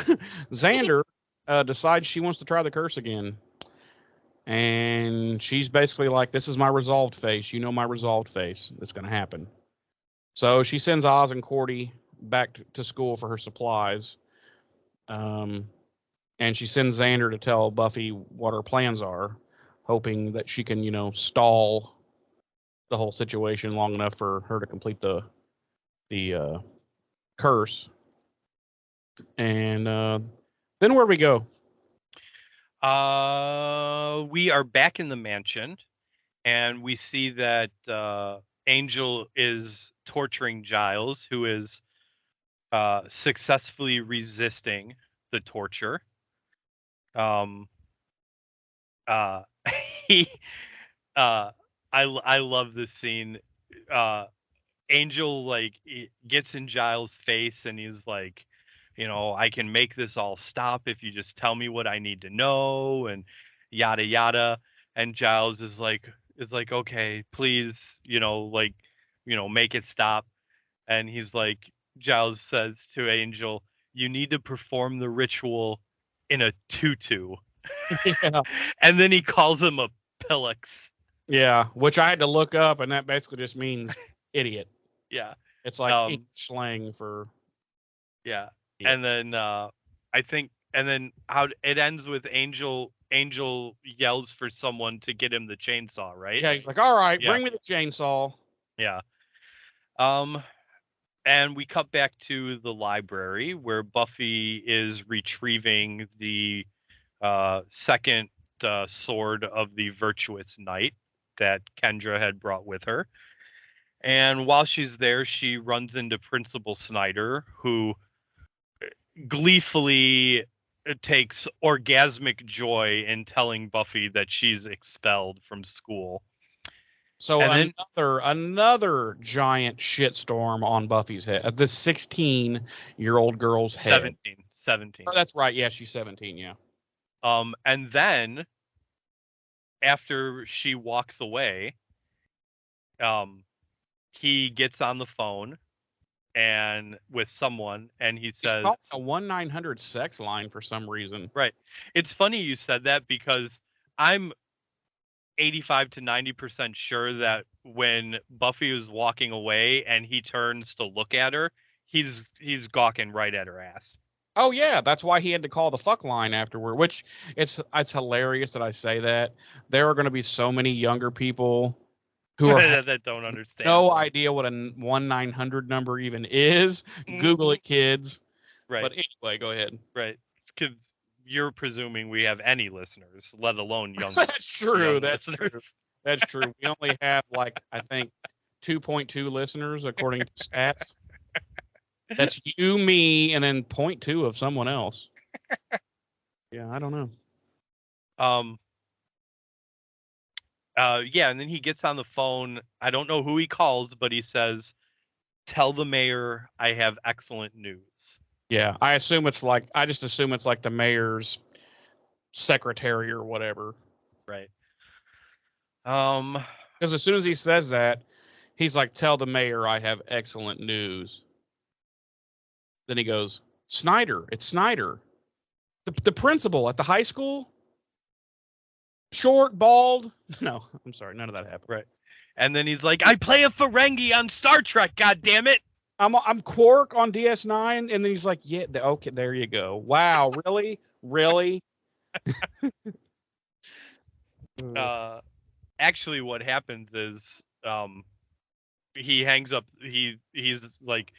decides she wants to try the curse again. And she's basically like, this is my resolved face. You know my resolved face. It's going to happen. So she sends Oz and Cordy back to school for her supplies. Um, and she sends Xander to tell Buffy what her plans are, hoping that she can, stall the whole situation long enough for her to complete the curse. And then where we go?
We are back in the mansion, and we see that Angel is torturing Giles, who is successfully resisting the torture. Um, uh, he, I love this scene. Uh, Angel, like, gets in Giles' face, and he's like, I can make this all stop if you just tell me what I need to know, and yada yada. And Giles is like, okay, please, make it stop. And he's like, Giles says to Angel, you need to perform the ritual in a tutu.
Yeah.
And then he calls him a pillix.
Yeah, which I had to look up, and that basically just means idiot.
Yeah.
It's like English slang for.
Yeah.
Yeah.
And then how it ends with Angel yells for someone to get him the chainsaw, right?
Yeah, he's like, all right,
Yeah.
bring me the chainsaw.
Yeah. And we cut back to the library where Buffy is retrieving the second sword of the virtuous knight that Kendra had brought with her. And while she's there, she runs into Principal Snyder, who gleefully takes orgasmic joy in telling Buffy that she's expelled from school.
So
And
another giant shitstorm on Buffy's head. The 16-year-old girl's head.
17.
Oh, that's right. Yeah, she's 17. Yeah.
And then after she walks away, he gets on the phone and with someone, and he says,
a 1-900 sex line for some reason.
Right. It's funny you said that, because I'm 85 to 90% sure that when Buffy was walking away and he turns to look at her, he's gawking right at her ass.
Oh yeah, that's why he had to call the fuck line afterward. Which it's hilarious that I say that. There are going to be so many younger people who are
that don't understand.
No idea what a 1-900 number even is. Google it, kids.
Right.
But anyway, go ahead.
Right. Because you're presuming we have any listeners, let alone young.
That's true.
Young
That's
listeners.
true. That's true. We only have I think 2.2 listeners according to stats. That's you, me, and then 0.2 of someone else. Yeah, I don't know.
Yeah, and then he gets on the phone. I don't know who he calls, but he says, "Tell the mayor I have excellent news."
Yeah, I just assume it's like the mayor's secretary or whatever.
Right.
Because as soon as he says that, he's like, "Tell the mayor I have excellent news." Then he goes, "Snyder, it's Snyder, the principal at the high school, short, bald." No, I'm sorry, none of that happened.
Right. And then he's like, "I play a Ferengi on Star Trek. God damn it!"
I'm Quark on DS9, and then he's like, "Yeah, okay, there you go." Wow, really, really.
Actually, what happens is, he hangs up. He's like,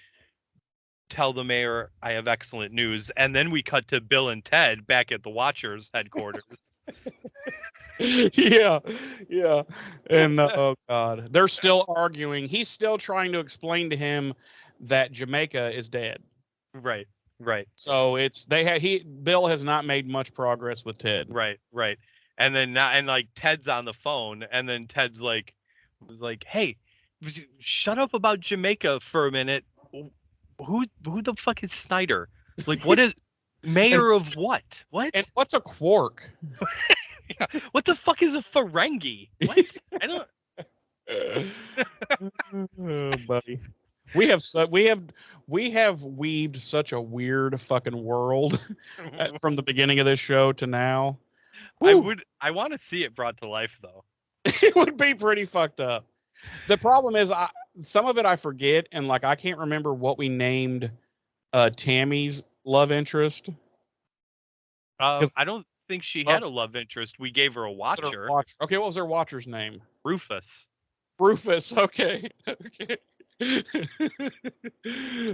"Tell the mayor I have excellent news," and then we cut to Bill and Ted back at the Watchers headquarters.
yeah, and oh god, they're still arguing. He's still trying to explain to him that Jamaica is dead.
Right.
So Bill has not made much progress with Ted.
Right. And then like Ted's on the phone, and then Ted's like, "Hey, shut up about Jamaica for a minute. Who the fuck is Snyder? Like, what is mayor of what? What?
And what's a quark?
Yeah. What the fuck is a Ferengi? What? I
don't. Buddy, we have weaved such a weird fucking world from the beginning of this show to now. Woo.
I want to see it brought to life though.
It would be pretty fucked up. The problem is some of it I forget, and like I can't remember what we named Tammy's love interest.
I don't think she had a love interest. We gave her a watcher.
Okay, what was her watcher's name?
Rufus.
Okay.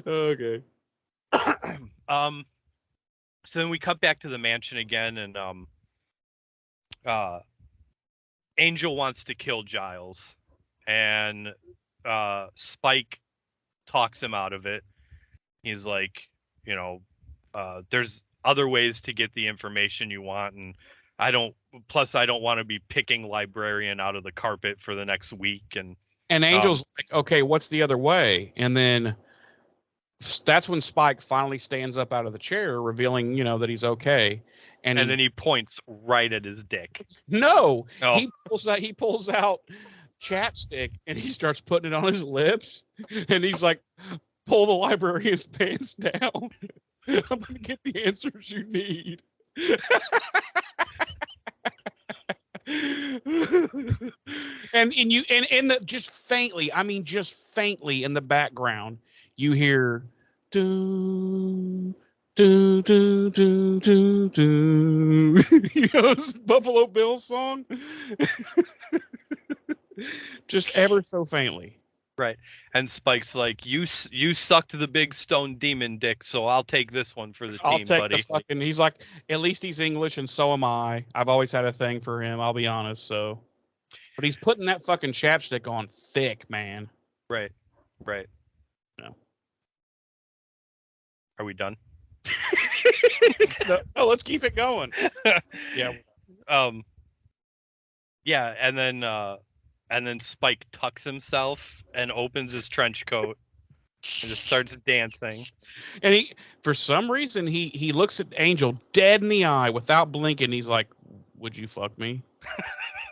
Okay.
So then we cut back to the mansion again, and Angel wants to kill Giles, and Spike talks him out of it. He's like, there's other ways to get the information you want, and I don't want to be picking librarian out of the carpet for the next week. And
Angel's like, okay, what's the other way? And then that's when Spike finally stands up out of the chair, revealing, that he's okay.
And then he points right at his dick.
No,
Oh.
he pulls out chapstick and he starts putting it on his lips, and he's like, pull the librarian's pants down. I'm gonna get the answers you need. Just faintly, just faintly in the background, you hear do do do do do do. Buffalo Bill's song. Just ever so faintly.
Right. And Spike's like, you sucked the big stone demon dick, so I'll take this one for the team, buddy.
He's like, at least he's English and so am I. I've always had a thing for him, I'll be honest, so. But he's putting that fucking chapstick on thick, man.
Right.
No.
Are we done?
No, let's keep it going. Yeah.
Yeah, and then Spike tucks himself and opens his trench coat and just starts dancing.
And for some reason, he looks at Angel dead in the eye without blinking. He's like, would you fuck me?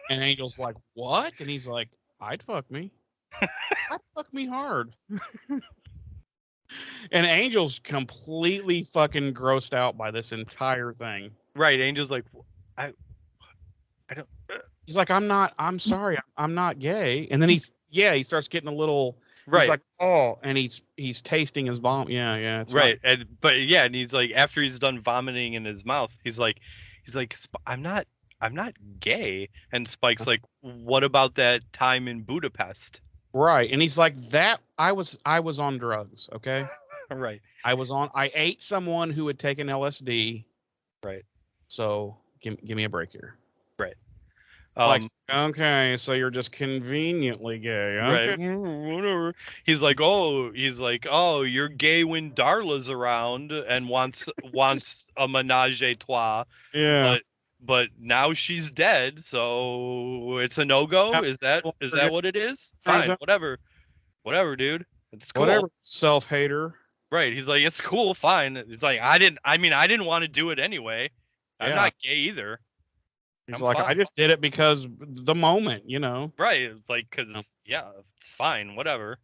And Angel's like, what? And he's like, I'd fuck me. I'd fuck me hard. And Angel's completely fucking grossed out by this entire thing.
Right. Angel's like, I don't.
He's like, I'm sorry, I'm not gay. And then he starts getting a little,
right.
He's like, oh, and he's tasting his vomit. Yeah. It's
right. And he's like, after he's done vomiting in his mouth, he's like, I'm not gay. And Spike's like, what about that time in Budapest?
Right. And he's like, I was on drugs. Okay.
Right.
I ate someone who had taken LSD.
Right.
So give me a break here.
Right.
Like, okay, so you're just conveniently gay. Okay.
Right. Whatever. He's like, oh, you're gay when Darla's around and wants a menage a trois.
Yeah.
But now she's dead, so it's a no-go. Is that what it is? Fine, whatever, dude. It's cool.
Whatever, self-hater.
Right. He's like, it's cool, fine. It's like, I didn't want to do it anyway. I'm not gay either.
He's like, fine. I just did it because the moment,
Right. Like, because, it's fine. Whatever.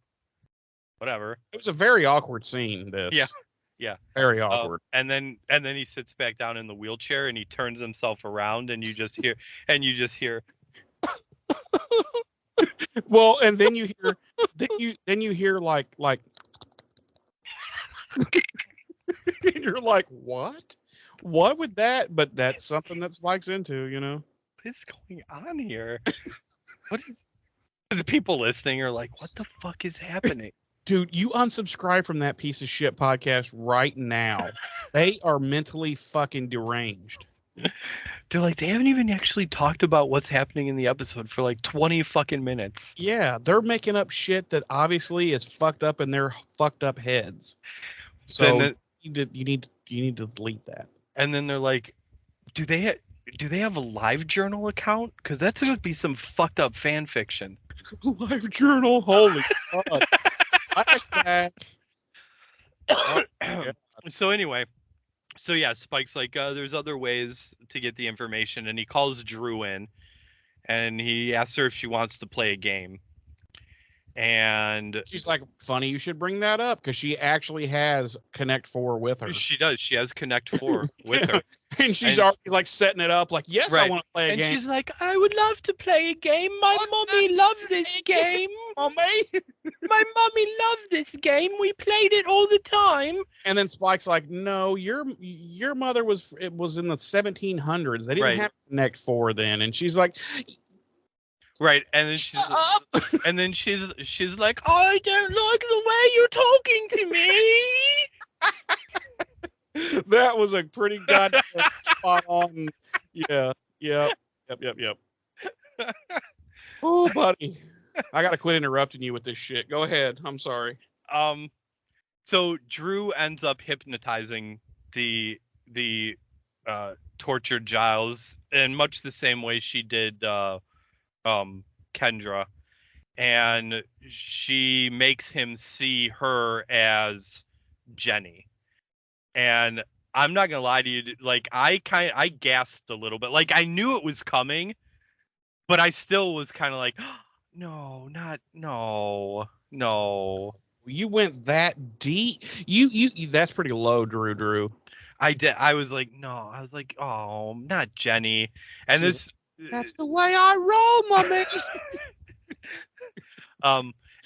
It
was a very awkward scene, this.
Yeah.
Very awkward.
And then he sits back down in the wheelchair and he turns himself around and you just hear
Well, and then you hear like and you're like, what? What would that? But that's something that Spike's into,
What is going on here? What is the people listening are like, what the fuck is happening?
Dude, you unsubscribe from that piece of shit podcast right now. They are mentally fucking deranged.
They're like, they haven't even actually talked about what's happening in the episode for like 20 fucking minutes.
Yeah, they're making up shit that obviously is fucked up in their fucked up heads. So you need to delete that.
And then they're like, do they have a live journal account? Because that's going to be some fucked up fan fiction.
Live journal? Holy fuck.
So anyway, Spike's like, there's other ways to get the information. And he calls Drew in and he asks her if she wants to play a game. And
she's like, funny you should bring that up because she actually has Connect 4 with her.
She does. She has Connect 4 with her.
And she's already like setting it up like, yes, right. I want to play a game.
And she's like, I would love to play a game. My mommy loves this game.
Mommy?
My mommy loves this game. We played it all the time.
And then Spike's like, no, your mother was in the 1700s. They didn't have Connect 4 then. And she's like...
Right, and then she's like, I don't like the way you're talking to me.
That was a pretty goddamn spot on. Yeah. Yep. Oh, buddy, I gotta quit interrupting you with this shit. Go ahead. I'm sorry.
So Drew ends up hypnotizing the tortured Giles in much the same way she did. Kendra, and she makes him see her as Jenny. And I'm not gonna lie to you, like I gasped a little bit. Like I knew it was coming, but I still was kind of like, no, no.
You went that deep. That's pretty low, Drew.
I did. I was like, no. I was like, oh, not Jenny. And
She's
this,
That's the way I roll, my man.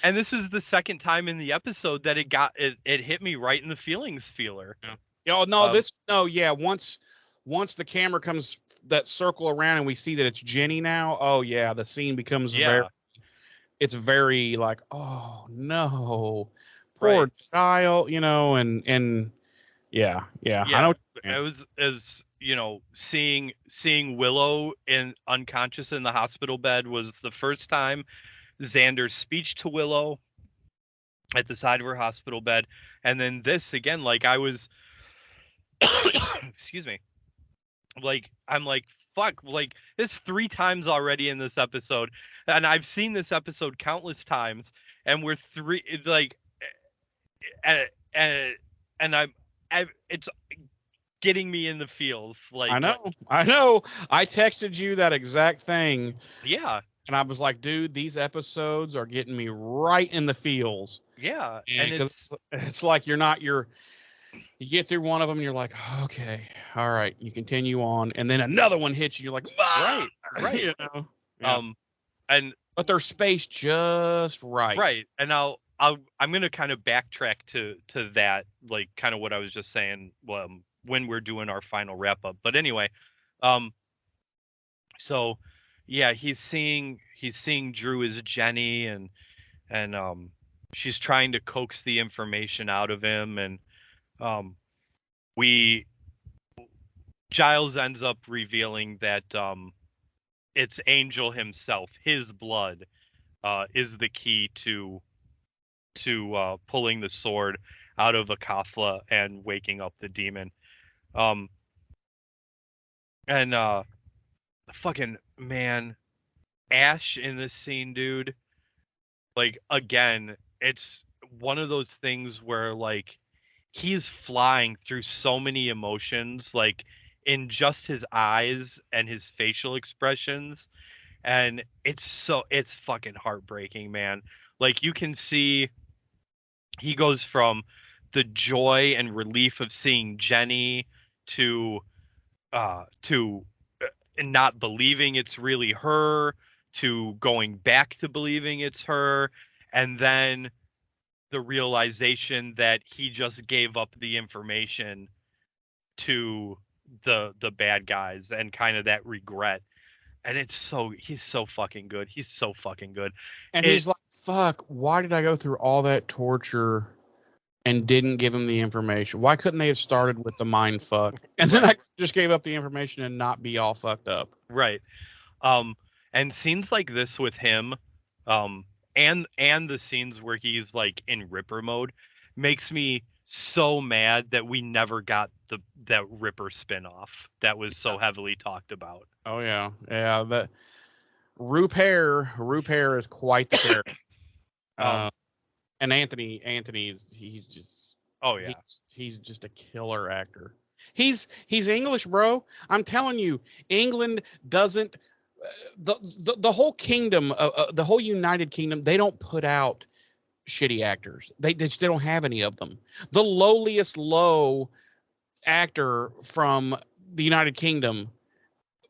and this is the second time in the episode that it hit me right in the feelings feeler.
Oh no, yeah. Once the camera comes that circle around and we see that it's Jenny now, oh yeah, the scene becomes very like, oh no, poor child, and yeah. I know.
It was as seeing Willow unconscious in the hospital bed was the first time. Xander's speech to Willow at the side of her hospital bed, and then this again, like I was, excuse me, like I'm like fuck, like this 3 times already in this episode, and I've seen this episode countless times, and we're and it's getting me in the feels. Like
I know. I texted you that exact thing.
Yeah.
And I was like, dude, these episodes are getting me right in the feels.
Yeah.
And it's like you get through one of them and you're like, okay, all right, you continue on. And then another one hits you. You're like, ah!
Right.
Yeah. But they're spaced just right.
Right. And I'm going to kind of backtrack to that, like kind of what I was just saying when we're doing our final wrap up. But anyway, so yeah, he's seeing Drew as Jenny, and she's trying to coax the information out of him, and Giles ends up revealing that it's Angel himself, his blood, is the key to pulling the sword out of Akathla and waking up the demon. Fucking man, Ash in this scene, dude, like again, it's one of those things where like he's flying through so many emotions, like in just his eyes and his facial expressions, and it's fucking heartbreaking, man. Like you can see he goes from the joy and relief of seeing Jenny to not believing it's really her, to going back to believing it's her, and then the realization that he just gave up the information to the bad guys, and kind of that regret. And he's so fucking good. He's so fucking good.
And he's like, fuck, why did I go through all that torture and didn't give him the information? Why couldn't they have started with the mind fuck? And then I just gave up the information and not be all fucked up.
Right. And scenes like this with him, and the scenes where he's like in Ripper mode, makes me so mad that we never got that Ripper spinoff that was so heavily talked about.
Oh yeah. That Rupert is quite the character. And Anthony's he's just he's just a killer actor. He's English, bro. I'm telling you, England doesn't the whole kingdom, the whole United Kingdom, they don't put out shitty actors. They don't have any of them. The lowliest low actor from the United Kingdom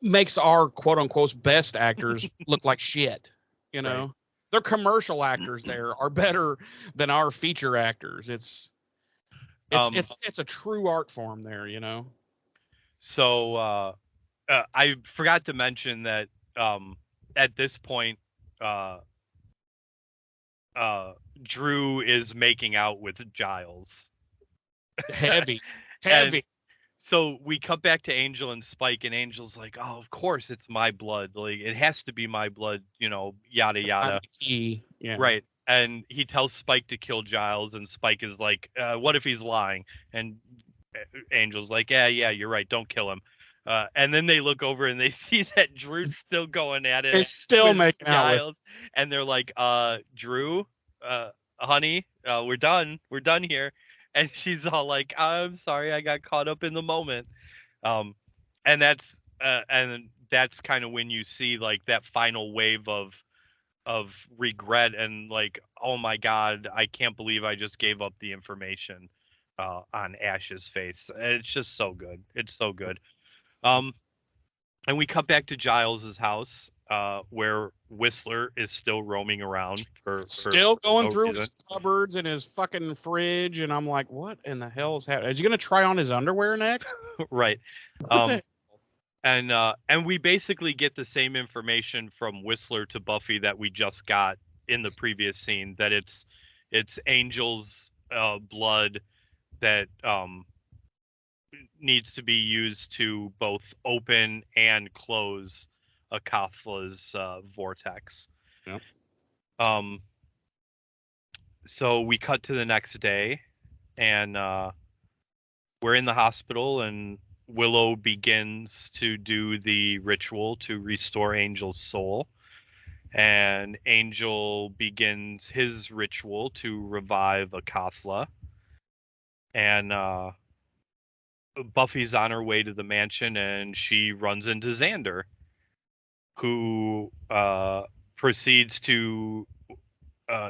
makes our quote unquote best actors look like shit. You know, right. Their commercial actors there are better than our feature actors. It's a true art form there, you know.
So I forgot to mention that at this point Drew is making out with Giles.
Heavy.
And so we cut back to Angel and Spike, and Angel's like, "Oh, of course it's my blood. Like it has to be my blood, you know, yada yada."
Yeah.
Right. And he tells Spike to kill Giles, and Spike is like, "What if he's lying?" And Angel's like, "Yeah, you're right. Don't kill him." And then they look over and they see that Drew's still going at it.
They're still making
Giles,
out with...
and they're like, "Drew, honey, we're done. We're done here." and she's all like, "I'm sorry, I got caught up in the moment." Um, and that's kind of when you see like that final wave of regret and like, oh my god, I can't believe I just gave up the information on Ash's face. It's just so good. It's so good. And we cut back to Giles's house, where Whistler is still roaming around
still going
no
through
reason.
his cupboards and his fucking fridge, and I'm like, what in the hell is happening? Is he gonna try on his underwear next?
Right.
What the
And we basically get the same information from Whistler to Buffy that we just got in the previous scene, that it's Angel's blood that needs to be used to both open and close Akathla's vortex.
Yep.
So we cut to the next day, and we're in the hospital, and Willow begins to do the ritual to restore Angel's soul. And Angel begins his ritual to revive Akathla. And Buffy's on her way to the mansion, and she runs into Xander, who proceeds to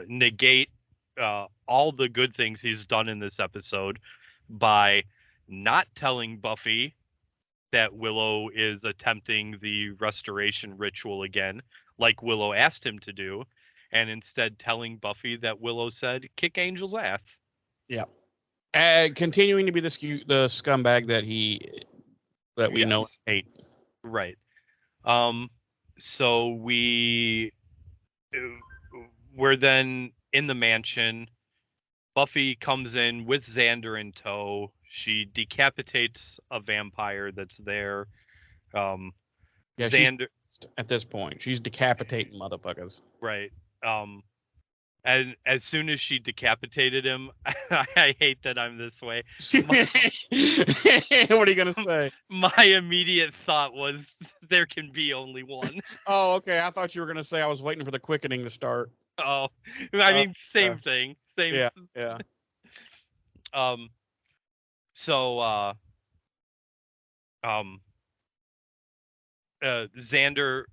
negate all the good things he's done in this episode by not telling Buffy that Willow is attempting the restoration ritual again, like Willow asked him to do, and instead telling Buffy that Willow said, "Kick Angel's ass."
Yeah. Continuing to be the scumbag that we know and hate.
Right. So we're then in the mansion. Buffy comes in with Xander in tow. She decapitates a vampire that's there.
Yeah,
Xander,
at this point, she's decapitating motherfuckers.
right. And as soon as she decapitated him, I hate that I'm this way.
What are you gonna say?
My immediate thought was, there can be only one.
Oh, okay. I thought you were gonna say I was waiting for the quickening to start.
Oh, I mean, same thing. Same.
Yeah, yeah.
So Xander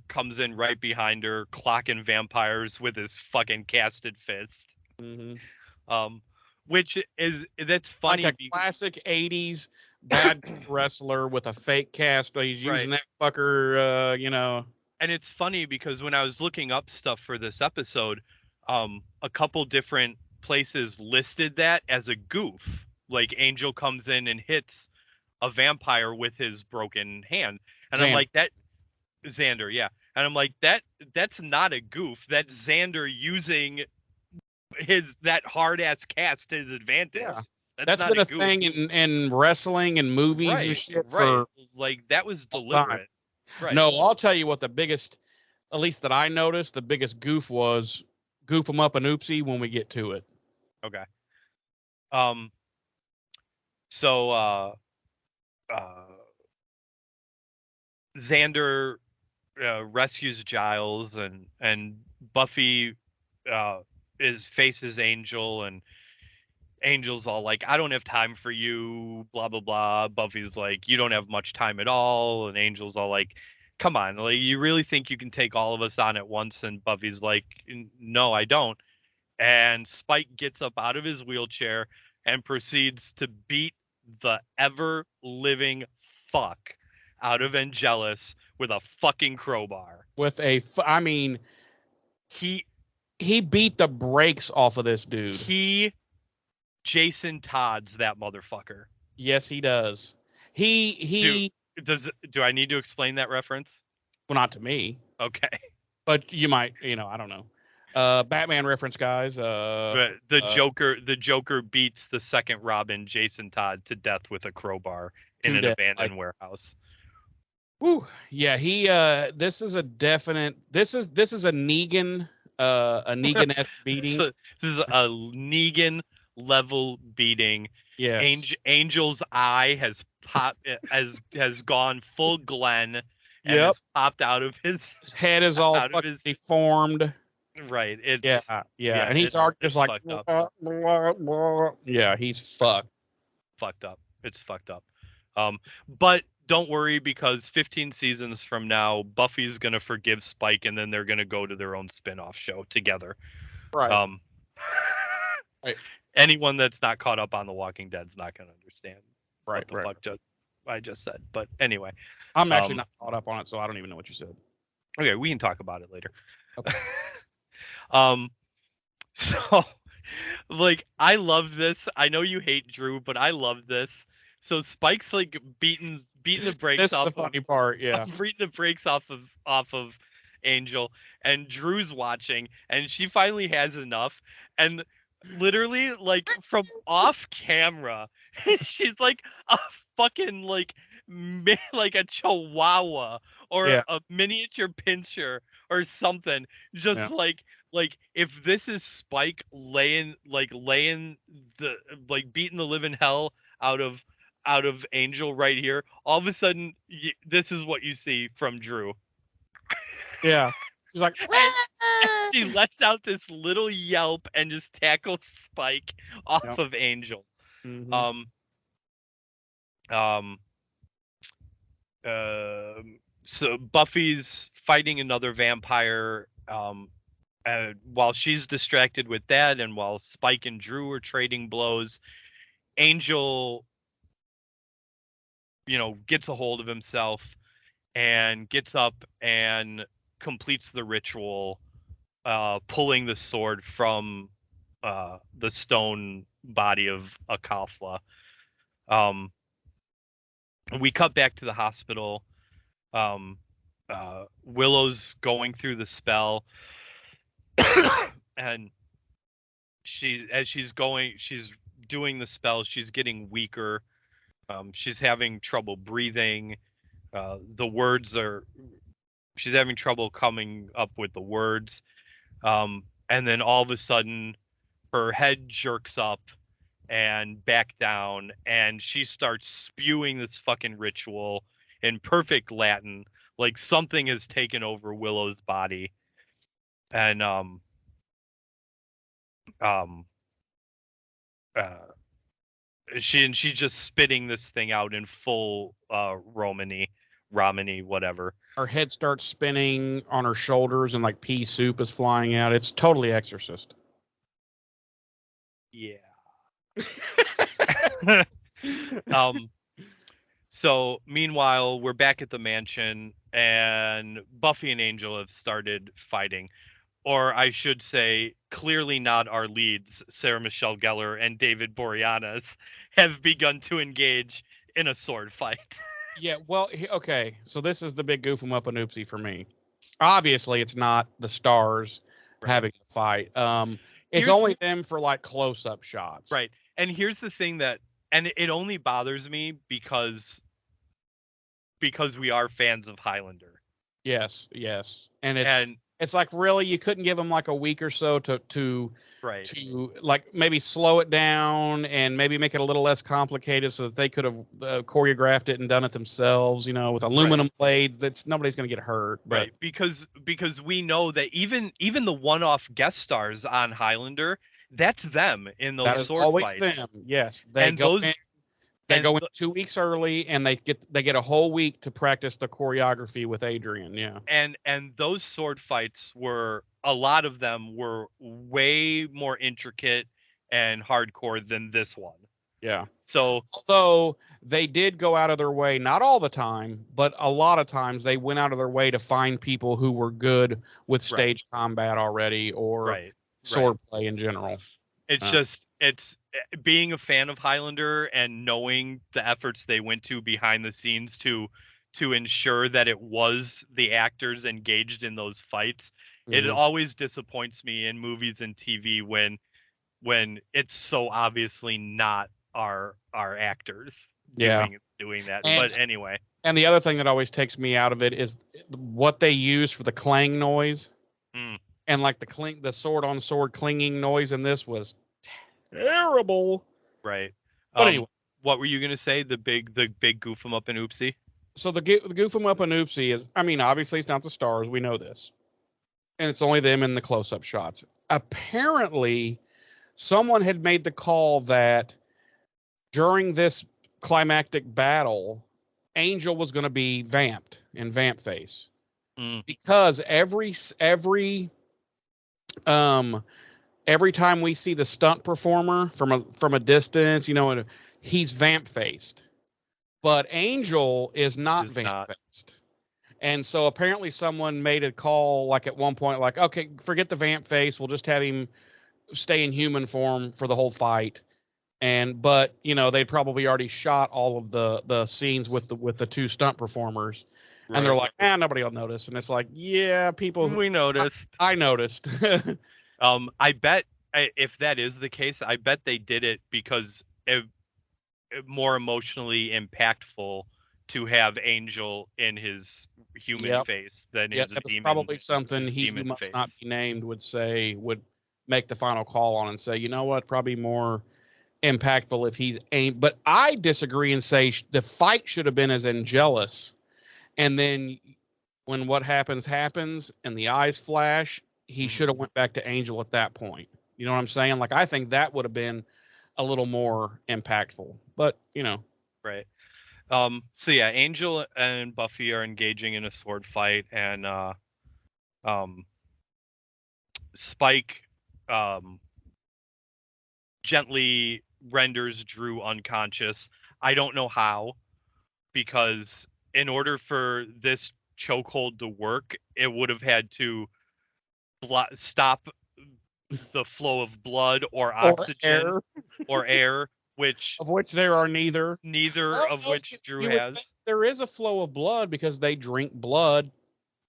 comes in right behind her, clocking vampires with his fucking casted fist.
Mm-hmm.
That's funny.
Like a classic '80s bad wrestler with a fake cast. He's using that fucker,
And it's funny because when I was looking up stuff for this episode, a couple different places listed that as a goof. Like Angel comes in and hits a vampire with his broken hand. And I'm like, that Xander, yeah. And I'm like, that's not a goof. That's Xander using that hard ass cast to his advantage.
Yeah. That's been a thing in wrestling and movies and shit for
like, that was deliberate. Right.
No, I'll tell you what the biggest, at least that I noticed, the biggest goof was goof 'em up and oopsie when we get to it.
Okay. So Xander rescues Giles, and Buffy faces Angel, and Angel's all like, "I don't have time for you," blah blah blah. Buffy's like, "You don't have much time at all," and Angel's all like, "Come on, like, you really think you can take all of us on at once?" And Buffy's like, "No, I don't." And Spike gets up out of his wheelchair and proceeds to beat the ever living fuck out of Angelus with a fucking crowbar. He
beat the brakes off of this dude.
He Jason Todd's that motherfucker.
Yes, he does. Do
I need to explain that reference?
Well, not to me.
Okay.
But you might, I don't know. Batman reference, guys.
The Joker beats the second Robin, Jason Todd, to death with a crowbar in an abandoned warehouse.
Woo. Yeah, this is a Negan Negan-esque beating.
This is a Negan level beating.
Yes.
Angel's eye has popped, has gone full Glenn, and has popped out of his
head is all fucking deformed.
Right. It's
yeah, and he's already just like,
fucked up.
yeah, he's fucked.
Fucked up. It's fucked up. But don't worry, because 15 seasons from now, Buffy's gonna forgive Spike, and then they're gonna go to their own spin-off show together.
Right.
Right. Anyone that's not caught up on The Walking Dead's not gonna understand what the fuck I just said. But anyway,
I'm actually not caught up on it, so I don't even know what you said.
Okay, we can talk about it later.
Okay.
So, like, I love this. I know you hate Drew, but I love this. So Spike's like beating the brakes
This
off.
is the funny part, yeah.
Beating the brakes off of Angel, and Drew's watching, and she finally has enough, and literally, like, from off camera, she's like a fucking like a chihuahua or a miniature pinscher or something, just like if this is Spike laying the beating the living hell out of Angel right here, all of a sudden this is what you see from Drew.
Yeah. She's like,
and she lets out this little yelp and just tackles Spike off of Angel.
Mm-hmm.
So Buffy's fighting another vampire while she's distracted with that, and while Spike and Drew are trading blows, Angel, gets a hold of himself and gets up and completes the ritual, pulling the sword from the stone body of Akafla. We cut back to the hospital. Willow's going through the spell, and she's doing the spell, she's getting weaker. She's having trouble breathing. She's having trouble coming up with the words. And then all of a sudden her head jerks up and back down, and she starts spewing this fucking ritual in perfect Latin, like something has taken over Willow's body. And she's just spitting this thing out in full Romany, whatever.
Her head starts spinning on her shoulders, and like pea soup is flying out. It's totally Exorcist.
Yeah. So meanwhile, we're back at the mansion, and Buffy and Angel have started fighting. Or I should say, clearly not our leads, Sarah Michelle Gellar and David Boreanaz, have begun to engage in a sword fight.
Yeah, well, okay. So this is the big goof 'em up and oopsie for me. Obviously, it's not the stars having the fight. It's only them for like close-up shots.
Right. And here's the thing and it only bothers me because we are fans of Highlander.
Yes. And it's like, really, you couldn't give them like a week or so to like maybe slow it down and maybe make it a little less complicated so that they could have choreographed it and done it themselves, with aluminum blades. That's nobody's going to get hurt. But.
Right. Because we know that even the one-off guest stars on Highlander, that's them in those
that is
sword
always
fights.
Them. Yes. They go in 2 weeks early, and they get a whole week to practice the choreography with Adrian. Yeah.
And those sword fights a lot of them were way more intricate and hardcore than this one.
Yeah.
So
although they did go out of their way, not all the time, but a lot of times they went out of their way to find people who were good with stage combat already or sword play in general.
It's being a fan of Highlander and knowing the efforts they went to behind the scenes to ensure that it was the actors engaged in those fights. Mm-hmm. It always disappoints me in movies and TV when it's so obviously not our actors doing that. But anyway.
And the other thing that always takes me out of it is what they use for the clang noise. And like the sword on sword clinging noise in this was terrible.
Right.
But anyway,
what were you gonna say? The big goof 'em up and oopsie.
So the goof 'em up and oopsie is, I mean, obviously it's not the stars. We know this. and it's only them in the close-up shots. Apparently, someone had made the call that during this climactic battle, Angel was going to be vamped in vamp face because every time we see the stunt performer from a distance, he's vamp faced, but Angel is not vamp faced. And so apparently someone made a call like at one point, like, okay, forget the vamp face. We'll just have him stay in human form for the whole fight. But they'd probably already shot all of the scenes with the two stunt performers. Right. And they're like, nobody will notice. And it's like, yeah,
we noticed.
I noticed.
I bet if that is the case, I bet they did it because it more emotionally impactful to have Angel in his human face than his demon.
Probably something who must not be named would make the final call on and say, you know what, probably more impactful if he's aimed. But I disagree and say the fight should have been as Angelus, and then when what happens and the eyes flash, he should have went back to Angel at that point. You know what I'm saying? Like, I think that would have been a little more impactful, but
right. So yeah, Angel and Buffy are engaging in a sword fight, and Spike gently renders Drew unconscious. I don't know how, because in order for this chokehold to work, it would have had to stop the flow of blood or oxygen or air,
of which there are neither
of which Drew has.
There is a flow of blood because they drink blood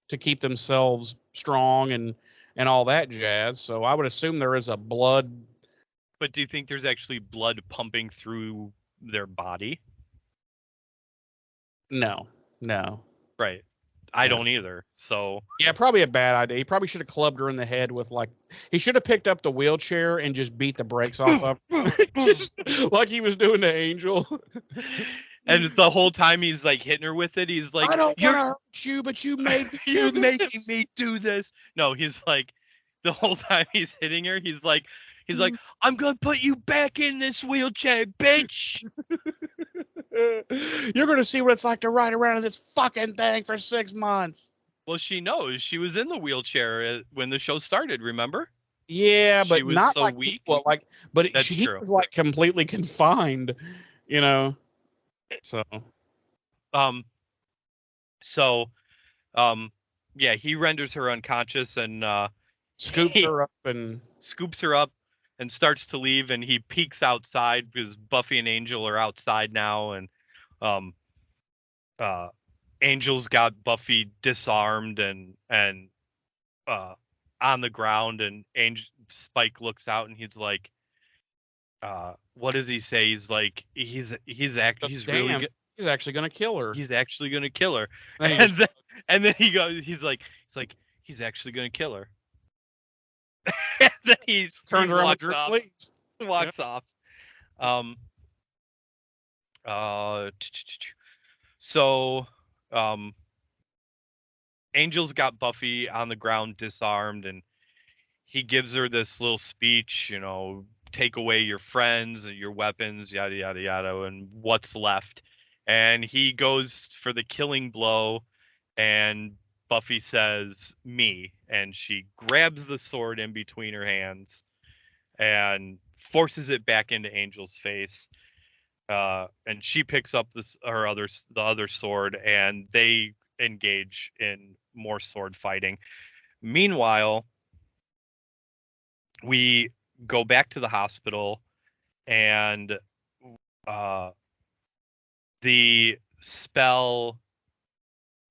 to keep themselves strong and all that jazz. So I would assume there is a blood.
But do you think there's actually blood pumping through their body?
No.
Right. I don't either. So
yeah, probably a bad idea. He probably should have clubbed her in the head with he should have picked up the wheelchair and just beat the brakes off of her. Just like he was doing to Angel.
And the whole time he's like hitting her with it, he's like,
I don't want to hurt you, but you made me
you're making me do this. No, he's like, the whole time he's hitting her, he's like, I'm gonna put you back in this wheelchair, bitch.
You're gonna see what it's like to ride around in this fucking thing for 6 months.
Well, she knows. She was in the wheelchair when the show started, remember?
Yeah, but
she was
not
so
like
weak.
Well, he was like completely confined, So
yeah, he renders her unconscious and
scoops her
up and starts to leave, and he peeks outside because Buffy and Angel are outside now, and Angel's got Buffy disarmed and on the ground, and Spike looks out and he's like, what does he say? He's like, he's actually
gonna kill her.
He's actually gonna kill her. And then he goes, he's like, he's actually gonna kill her. And then he
turns around
and walks off. So Angel's got Buffy on the ground disarmed, and he gives her this little speech, take away your friends, your weapons, yada yada yada, and what's left. And he goes for the killing blow, and Buffy says, me, and she grabs the sword in between her hands and forces it back into Angel's face. And she picks up the other sword, and they engage in more sword fighting. Meanwhile, we go back to the hospital, and the spell,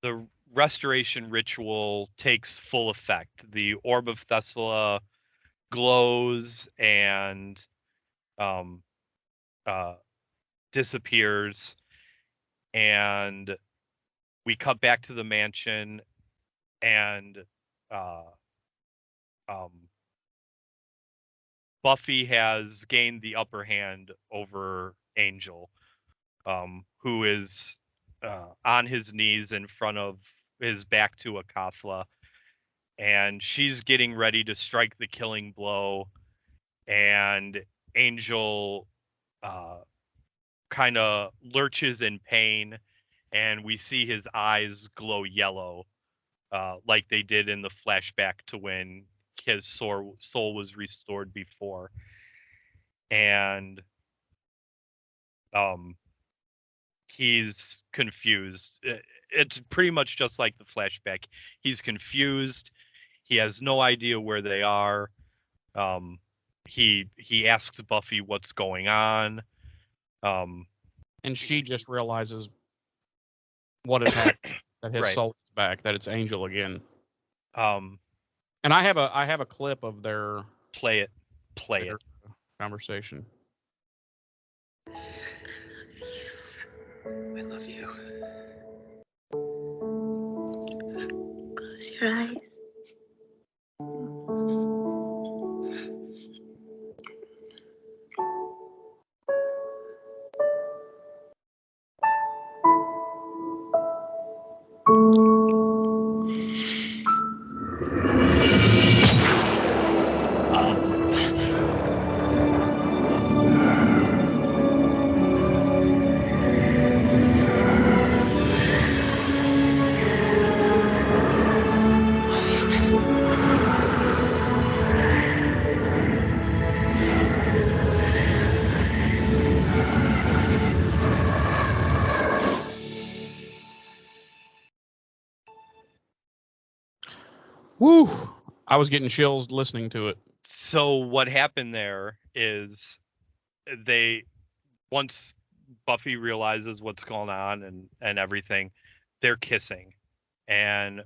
the restoration ritual takes full effect. The Orb of Thessalia glows and disappears, and we cut back to the mansion, and Buffy has gained the upper hand over Angel, who is on his knees in front of his back to Akathla, and she's getting ready to strike the killing blow, and Angel kind of lurches in pain, and we see his eyes glow yellow, like they did in the flashback to when his soul was restored before. And he's confused. It's pretty much just like the flashback. He's confused. He has no idea where they are. He asks Buffy what's going on.
And she just realizes what has happened, that his
Right.
soul is back, that it's Angel again.
And
I have a clip of their
play it.
conversation.
I love you. Close your eyes.
Woo! I was getting chills listening to it.
So what happened there is once Buffy realizes what's going on and everything, they're kissing, and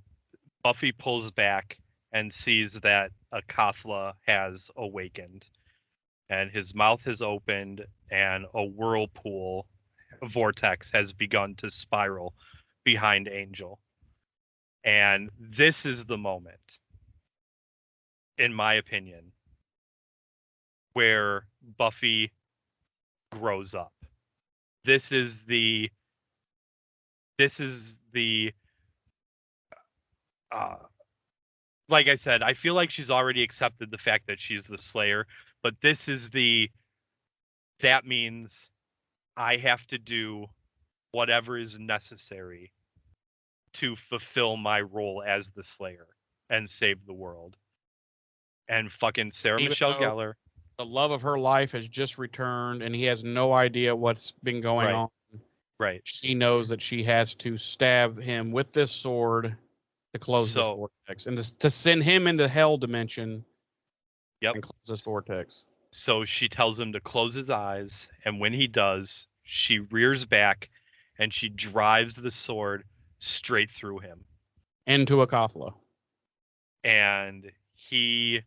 Buffy pulls back and sees that Akathla has awakened, and his mouth has opened, and a whirlpool vortex has begun to spiral behind Angel. And this is the moment, in my opinion, where Buffy grows up. This is the like I said, I feel like she's already accepted the fact that she's the Slayer, but this is that means I have to do whatever is necessary to fulfill my role as the Slayer and save the world. And fucking Sarah
Even
Michelle
though
Gellar,
the love of her life has just returned, and he has no idea what's been going
Right.
on.
right?
She knows that she has to stab him with this sword to close this
So-
vortex, and to send him into hell dimension.
Yep.
And close this vortex.
So she tells him to close his eyes, and when he does, she rears back and she drives the sword straight through him.
Into Akathla.
And he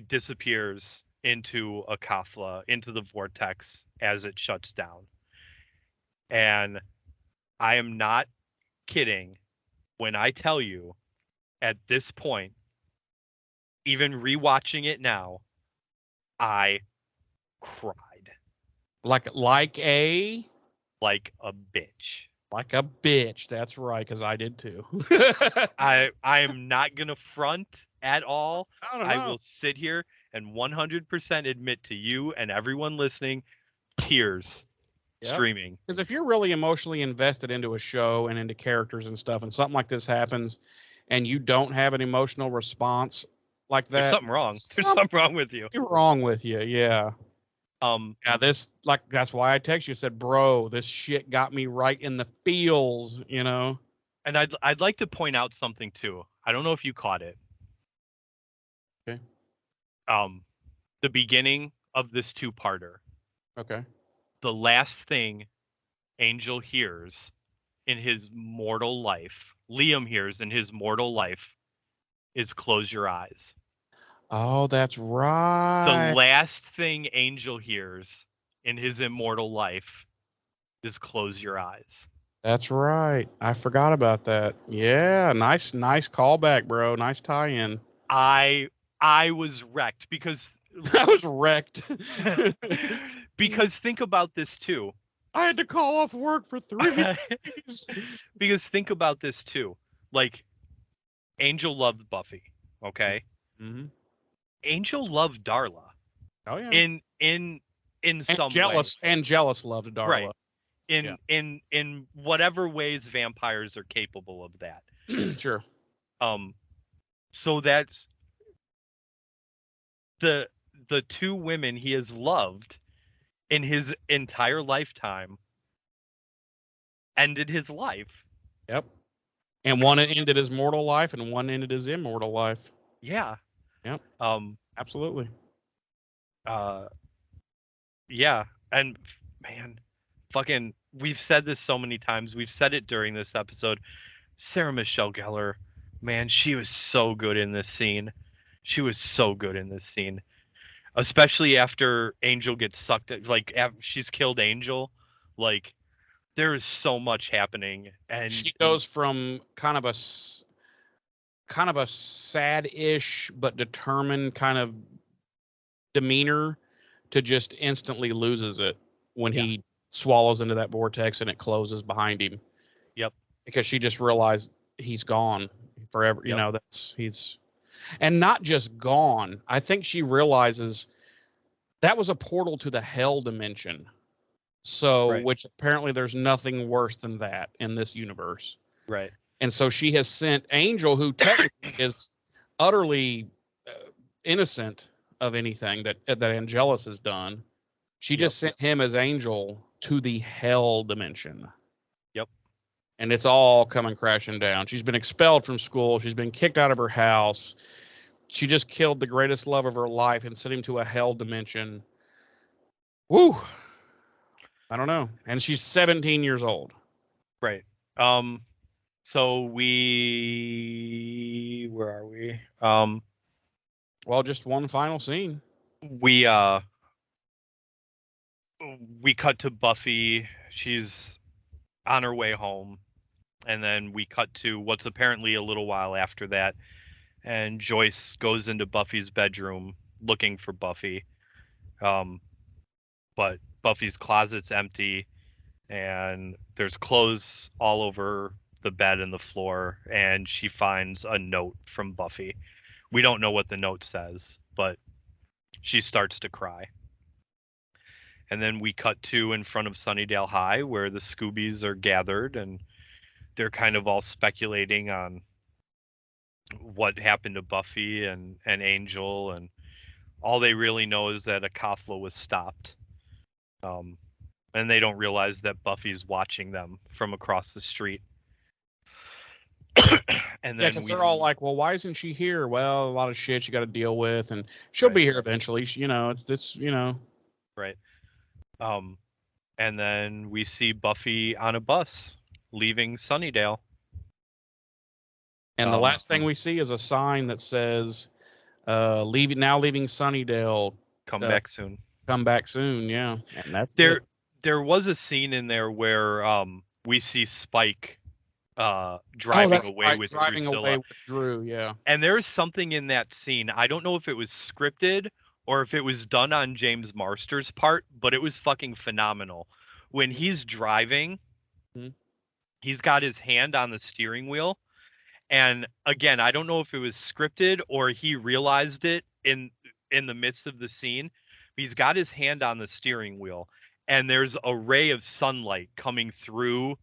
disappears into Akathla, into the vortex as it shuts down. And I am not kidding when I tell you, at this point, even rewatching it now, I cried
Like a
bitch.
Like a bitch. That's right, because I did too.
I am not gonna front at all.
I don't know.
I will sit here and 100% admit to you and everyone listening, tears
Yep.
streaming.
Because if you're really emotionally invested into a show and into characters and stuff, and something like this happens, and you don't have an emotional response like that,
There's something wrong. There's something wrong with you.
Something wrong with you. Yeah. Yeah, that's why I text you, said, bro, this shit got me right in the feels, you know.
And I'd like to point out something too. I don't know if you caught it.
Okay.
The beginning of this two-parter.
Okay.
The last thing Angel hears in his mortal life, Liam hears in his mortal life, is close your eyes.
Oh, that's right.
The last thing Angel hears in his immortal life is close your eyes.
That's right. I forgot about that. Yeah, nice callback, bro. Nice tie-in.
I was wrecked because
I was wrecked.
because think about this too.
I had to call off work for 3 days.
Because think about this too. Like, Angel loved Buffy. Okay.
Mm-hmm.
Angel loved Darla.
Oh yeah.
In
And
some
jealous
way.
and jealous loved Darla.
Right. In whatever ways vampires are capable of that.
Sure.
So that's the two women he has loved in his entire lifetime ended his life.
Yep. And one ended his mortal life, and one ended his immortal life.
Yeah.
Yep. Absolutely.
Yeah. And man, fucking, we've said this so many times. We've said it during this episode. Sarah Michelle Gellar, man, she was so good in this scene. She was so good in this scene, especially after Angel gets sucked. Like she's killed Angel, like there is so much happening, and
She goes from kind of a sad-ish but determined kind of demeanor to just instantly loses it when he swallows into that vortex and it closes behind him.
Yep.
Because she just realized he's gone forever. You know, he's and not just gone. I think she realizes that was a portal to the hell dimension. So, which apparently there's nothing worse than that in this universe.
Right.
And so she has sent Angel, who technically is utterly innocent of anything that Angelus has done. She just sent him as Angel to the hell dimension.
Yep.
And it's all coming crashing down. She's been expelled from school. She's been kicked out of her house. She just killed the greatest love of her life and sent him to a hell dimension. Woo. I don't know. And she's 17 years old.
Right. So where are we?
Well, just one final scene.
We cut to Buffy. She's on her way home. And then we cut to what's apparently a little while after that. And Joyce goes into Buffy's bedroom looking for Buffy. But Buffy's closet's empty and there's clothes all over the bed and the floor, and she finds a note from Buffy. We don't know what the note says, but she starts to cry. And then we cut to in front of Sunnydale High where the Scoobies are gathered and they're kind of all speculating on what happened to Buffy and Angel, and all they really know is that Akathla was stopped. And they don't realize that Buffy's watching them from across the street. And then
because they're all like, well, why isn't she here? Well, a lot of shit you got to deal with, and she'll be here eventually. It's
right. And then we see Buffy on a bus leaving Sunnydale.
And the last thing we see is a sign that says, leaving Sunnydale.
Come back soon.
Come back soon, yeah. And that's
there. There was a scene in there where we see Spike driving away with
Drew, yeah.
And there's something in that scene. I don't know if it was scripted or if it was done on James Marsters' part, but it was fucking phenomenal. When he's driving, he's got his hand on the steering wheel. And again, I don't know if it was scripted or he realized it in the midst of the scene. But he's got his hand on the steering wheel, and there's a ray of sunlight coming through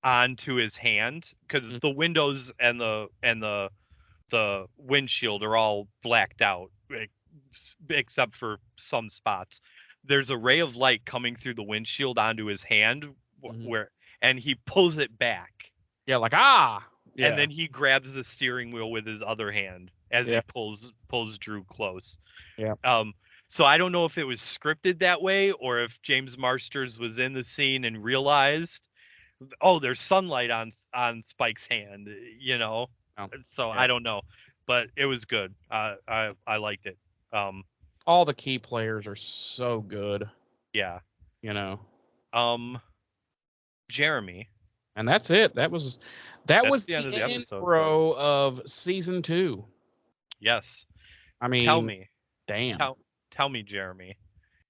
onto his hand because the windows and the windshield are all blacked out except for some spots. There's a ray of light coming through the windshield onto his hand and he pulls it back.
Yeah, like
Yeah. And then he grabs the steering wheel with his other hand as he pulls Drew close.
Yeah.
So I don't know if it was scripted that way or if James Marsters was in the scene and realized, oh, there's sunlight on Spike's hand, Oh, so I don't know, but it was good. I liked it.
All the key players are so good.
Yeah. Jeremy.
And that's it. That was the
end of the episode,
intro of season 2.
Yes.
I mean,
tell me.
Damn.
Tell me, Jeremy.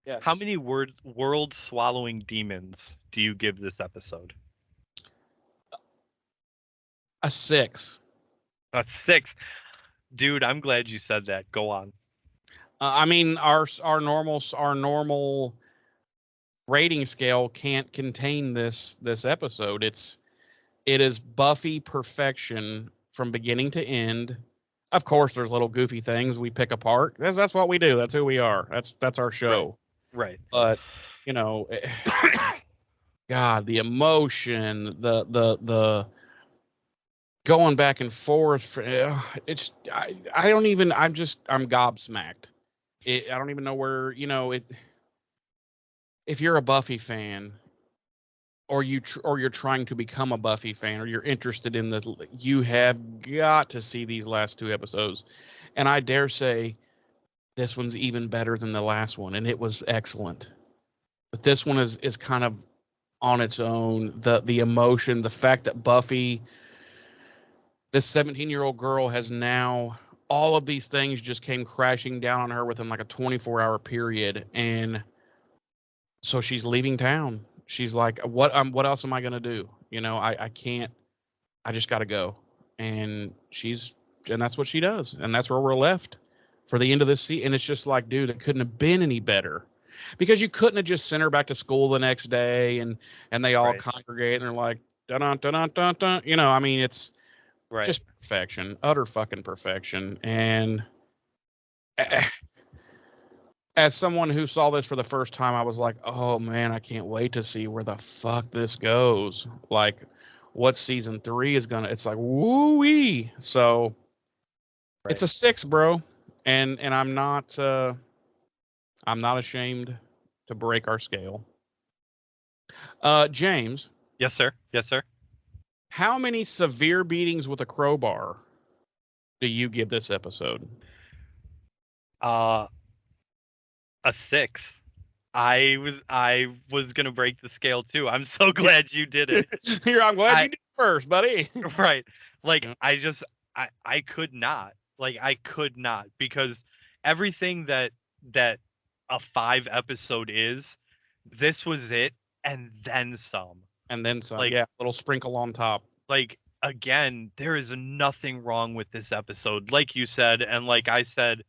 Yes.
How many world-swallowing demons do you give this episode?
A 6.
A 6. Dude, I'm glad you said that. Go on.
I mean, our normal rating scale can't contain this episode. It is Buffy perfection from beginning to end. Of course, there's little goofy things we pick apart. That's what we do. That's who we are. That's our show.
Right.
But you know, God, the emotion, the going back and forth. It's I don't even. I'm gobsmacked. I don't even know where it. If you're a Buffy fan, or you're trying to become a Buffy fan, or you're interested in you have got to see these last 2 episodes, and I dare say this one's even better than the last one, and it was excellent. But this one is kind of on its own. The emotion, the fact that Buffy, this 17-year-old girl, has now all of these things just came crashing down on her within like a 24-hour period, and so she's leaving town. She's like, what else am I gonna do? I can't. I just got to go. And that's what she does, and that's where we're left for the end of this season. And it's just like, dude, it couldn't have been any better, because you couldn't have just sent her back to school the next day and they all congregate and they're like, dun dun dun dun dun. I mean, it's just perfection, utter fucking perfection. And as someone who saw this for the first time, I was like, oh man, I can't wait to see where the fuck this goes. Like, what season 3 is gonna. It's like, woo-wee. So it's a 6, bro. And I'm not ashamed to break our scale. James.
Yes, sir. Yes, sir.
How many severe beatings with a crowbar do you give this episode?
A 6. I was gonna break the scale too. I'm so glad you did it.
I'm glad you did it first, buddy.
Right. Like, I could not. Like, I could not, because everything that a 5 episode is, this was it, and then some.
And then some.
Like,
yeah, a little sprinkle on top.
Like, again, there is nothing wrong with this episode, like you said, and like I said,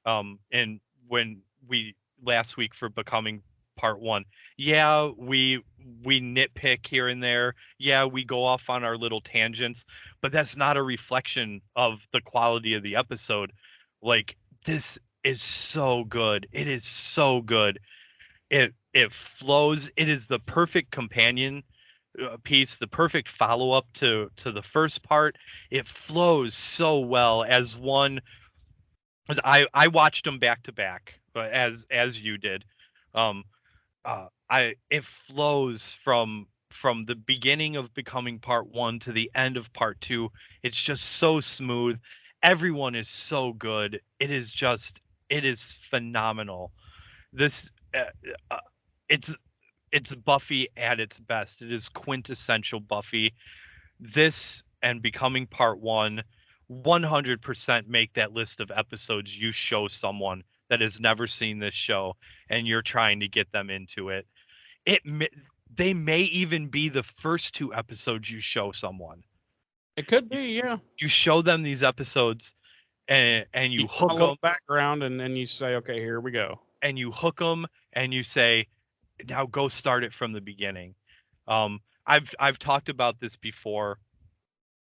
and when we last week for Becoming Part 1. Yeah, we nitpick here and there. Yeah, we go off on our little tangents, but that's not a reflection of the quality of the episode. Like, this is so good. It is so good. It flows. It is the perfect companion piece, the perfect follow-up to the first part. It flows so well as one. I watched them back to back, as you did. It flows from the beginning of Becoming Part 1 to the end of Part 2. It's just so smooth. Everyone is so good. It is phenomenal. This it's Buffy at its best. It is quintessential Buffy. This and Becoming Part 1 100% make that list of episodes you show someone that has never seen this show and you're trying to get them into it. They may even be the first 2 episodes you show someone.
It could be, yeah.
You show them these episodes and you hook them
background, and then you say, okay, here we go.
And you hook them and you say, now go start it from the beginning. I've talked about this before.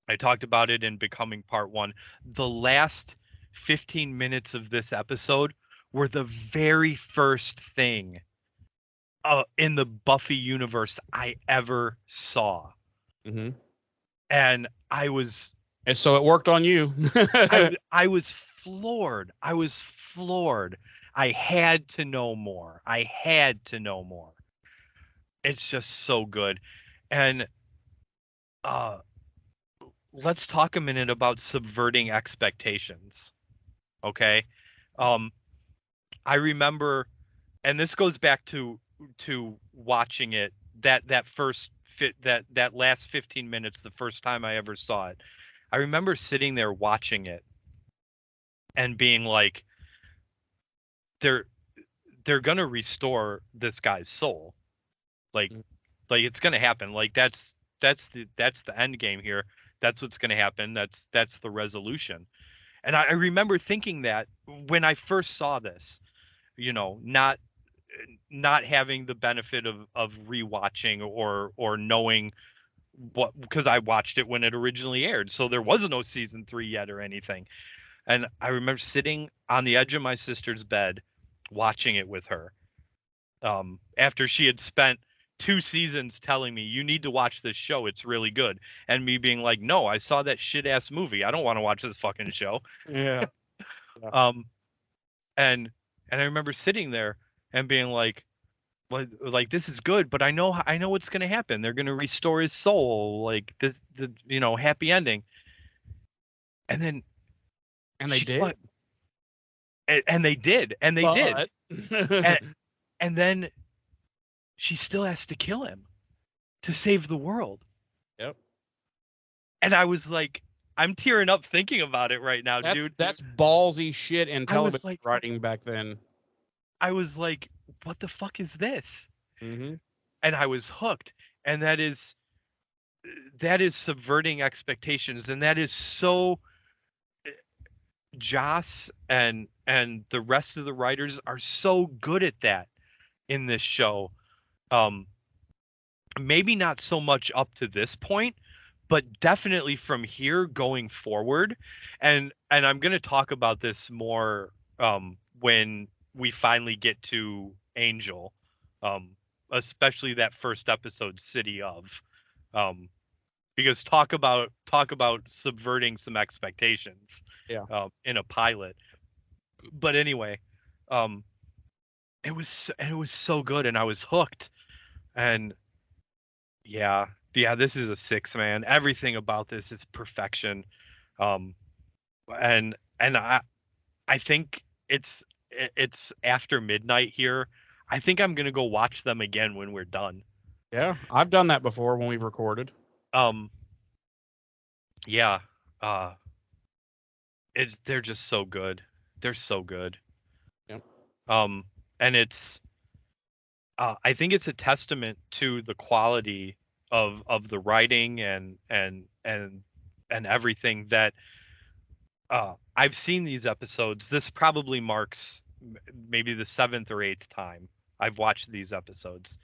I talked about it in Becoming Part 1. The last 15 minutes of this episode were the very first thing in the Buffy universe I ever saw.
Mm-hmm.
And
so it worked on you.
I was floored. I had to know more. It's just so good. And let's talk a minute about subverting expectations. Okay. I remember, and this goes back to watching it, that last 15 minutes, the first time I ever saw it. I remember sitting there watching it and being like, they're gonna restore this guy's soul. Like it's gonna happen. Like, that's the end game here. That's what's going to happen. That's the resolution. And I remember thinking that when I first saw this, not having the benefit of rewatching or knowing what, because I watched it when it originally aired, so there was no season 3 yet or anything. And I remember sitting on the edge of my sister's bed watching it with her, after she had spent 2 seasons telling me, you need to watch this show, it's really good, and me being like, no, I saw that shit ass movie, I don't want to watch this fucking show.
Yeah.
um and I remember sitting there and being like, well, like, this is good, but I know what's going to happen. They're going to restore his soul, like the happy ending. And then
They did.
and they did, and they did.
But
And then she still has to kill him to save the world.
Yep.
And I was like, I'm tearing up thinking about it right now, dude.
That's ballsy shit in
I was
television
like,
writing back then.
I was like, what the fuck is this?
Mm-hmm.
And I was hooked. And that is subverting expectations, and that is so Joss and the rest of the writers are so good at that in this show. Maybe not so much up to this point, but definitely from here going forward. And I'm going to talk about this more when we finally get to Angel, especially that first episode, City of, because talk about subverting some expectations.
Yeah.
In a pilot. But anyway, it was so good, and I was hooked. And yeah, this is a 6, man. Everything about this is perfection. And I think it's after midnight here. I think I'm gonna go watch them again when we're done.
Yeah, I've done that before when we've recorded.
Yeah. They're just so good. They're so good.
Yep.
And it's I think it's a testament to the quality of the writing and everything that I've seen these episodes. This probably marks maybe the 7th or 8th time I've watched these episodes,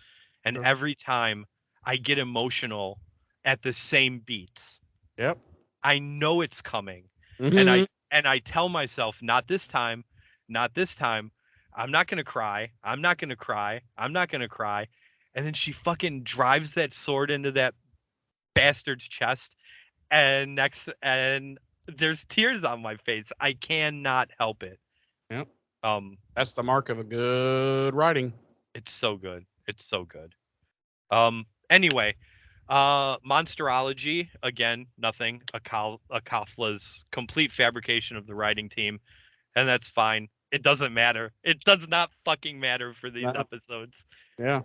and
Sure.
every time I get emotional at the same beats.
Yep.
I know it's coming,
Mm-hmm.
and I tell myself, not this time, not this time. I'm not gonna cry. I'm not gonna cry. I'm not gonna cry. And then she fucking drives that sword into that bastard's chest, and there's tears on my face. I cannot help it.
Yep. That's the mark of a good writing.
It's so good. It's so good. Anyway, Monsterology, again, nothing. Kafla's complete fabrication of the writing team, and that's fine. It doesn't matter. It does not fucking matter for these episodes.
Yeah.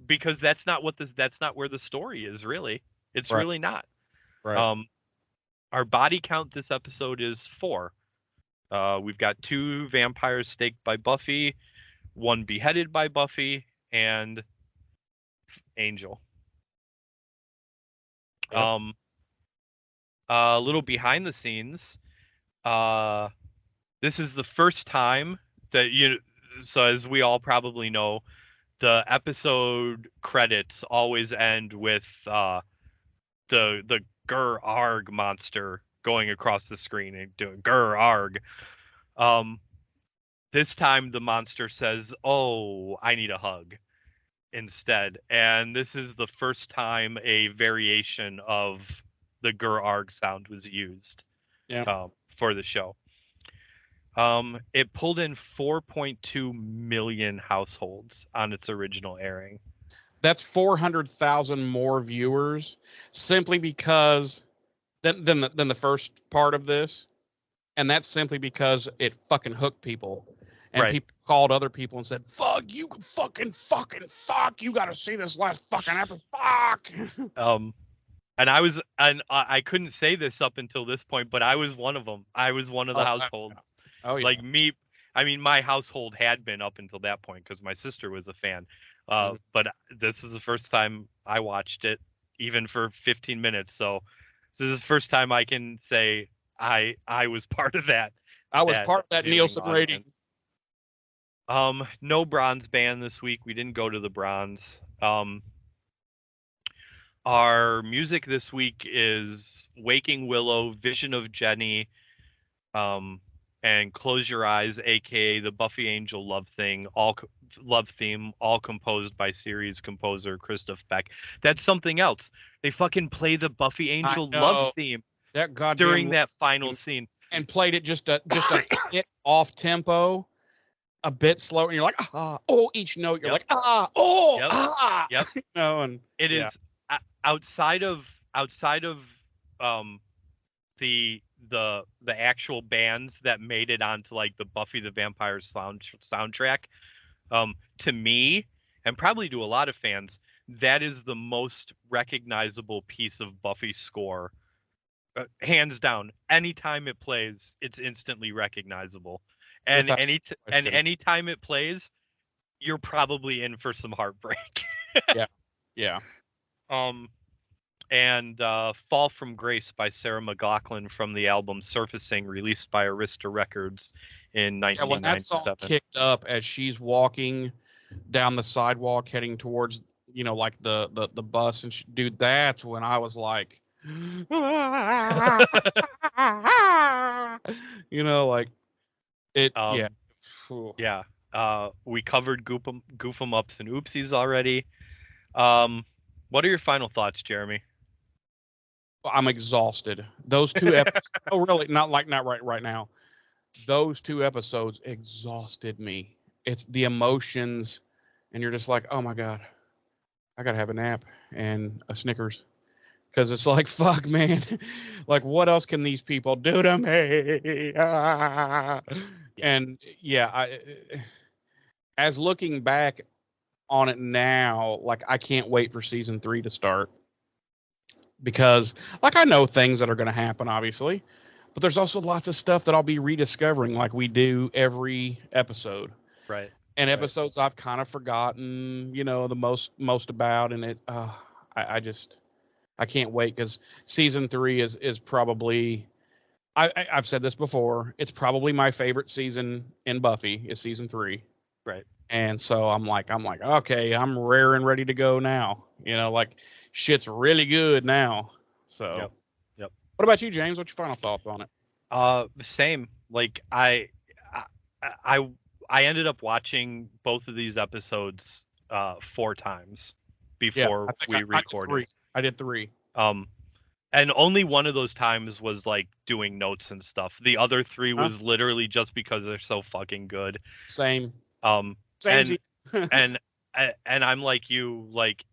Because that's not where the story is, really. It's really not.
Right.
Our body count this episode is 4. We've got 2 vampires staked by Buffy, 1 beheaded by Buffy, and Angel.
Yep.
A little behind the scenes. This is the first time that so as we all probably know, the episode credits always end with the Gur Arg monster going across the screen and doing Gur Arg. This time the monster says, "Oh, I need a hug," instead. And this is the first time a variation of the Gur Arg sound was used for the show. It pulled in 4.2 million households on its original airing.
That's 400,000 more viewers simply because than the first part of this, and that's simply because it fucking hooked people, and people called other people and said, "Fuck you, fucking fuck! You got to see this last fucking episode, fuck."
And I couldn't say this up until this point, but I was one of them. I was one of the households.
Oh yeah.
Like me, I mean, my household had been up until that point because my sister was a fan. But this is the first time I watched it, even for 15 minutes. So So this is the first time I can say I was part of that.
I was part of that
viewing
Nielsen
audience.
rating.
No bronze band this week. We didn't go to the bronze. Our music this week is Waking Willow, Vision of Jenny, and Close Your Eyes, aka the Buffy Angel love theme, all composed by series composer Christoph Beck. That's something else. They fucking play the Buffy Angel love theme
That goddamn
during that final scene.
And played it just a bit off tempo, a bit slower, and you're like, each note you're like,
Yep.
No, and
it is outside of the actual bands that made it onto like the Buffy the Vampire soundtrack, to me, and probably to a lot of fans, that is the most recognizable piece of Buffy score, hands down. Anytime it plays, it's instantly recognizable, and anytime it plays, you're probably in for some heartbreak.
yeah.
And Fall from Grace by Sarah McLachlan from the album Surfacing, released by Arista Records in 1997.
When that song kicked up as she's walking down the sidewalk heading towards, like the bus, and dude, that's when I was like, like it.
Yeah. We covered Goof 'em Ups and Oopsies already. What are your final thoughts, Jeremy?
I'm exhausted. Those two episodes. Oh, really? Not right now. Those two episodes exhausted me. It's the emotions, and you're just like, oh my god, I gotta have a nap and a Snickers, because it's like, fuck, man. Like, what else can these people do to me? And as looking back on it now, like, I can't wait for season 3 to start, because like, I know things that are going to happen, obviously, but there's also lots of stuff that I'll be rediscovering, like we do every episode.
Right.
And episodes I've kind of forgotten, the most about, and I can't wait, because season 3 is probably, I've said this before, it's probably my favorite season in Buffy is season 3.
Right.
And so I'm like, okay, I'm rare and ready to go now. Like, shit's really good now. So,
Yep.
What about you, James? What's your final thoughts on it?
Same. Like, I ended up watching both of these episodes 4 times before we recorded.
I did 3.
And only one of those times was like doing notes and stuff. The other 3 was literally just because they're so fucking good.
Same.
And I'm like you, like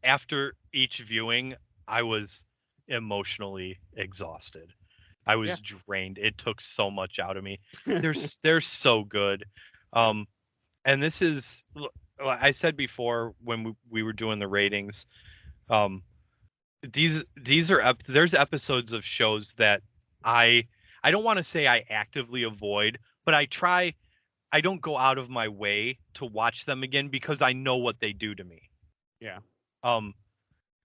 after each viewing, I was emotionally exhausted. I was drained. It took so much out of me. They're so good. And this is, I said before when we were doing the ratings, these are there's episodes of shows that I don't want to say I actively avoid, but I don't go out of my way to watch them again, because I know what they do to me.
Yeah.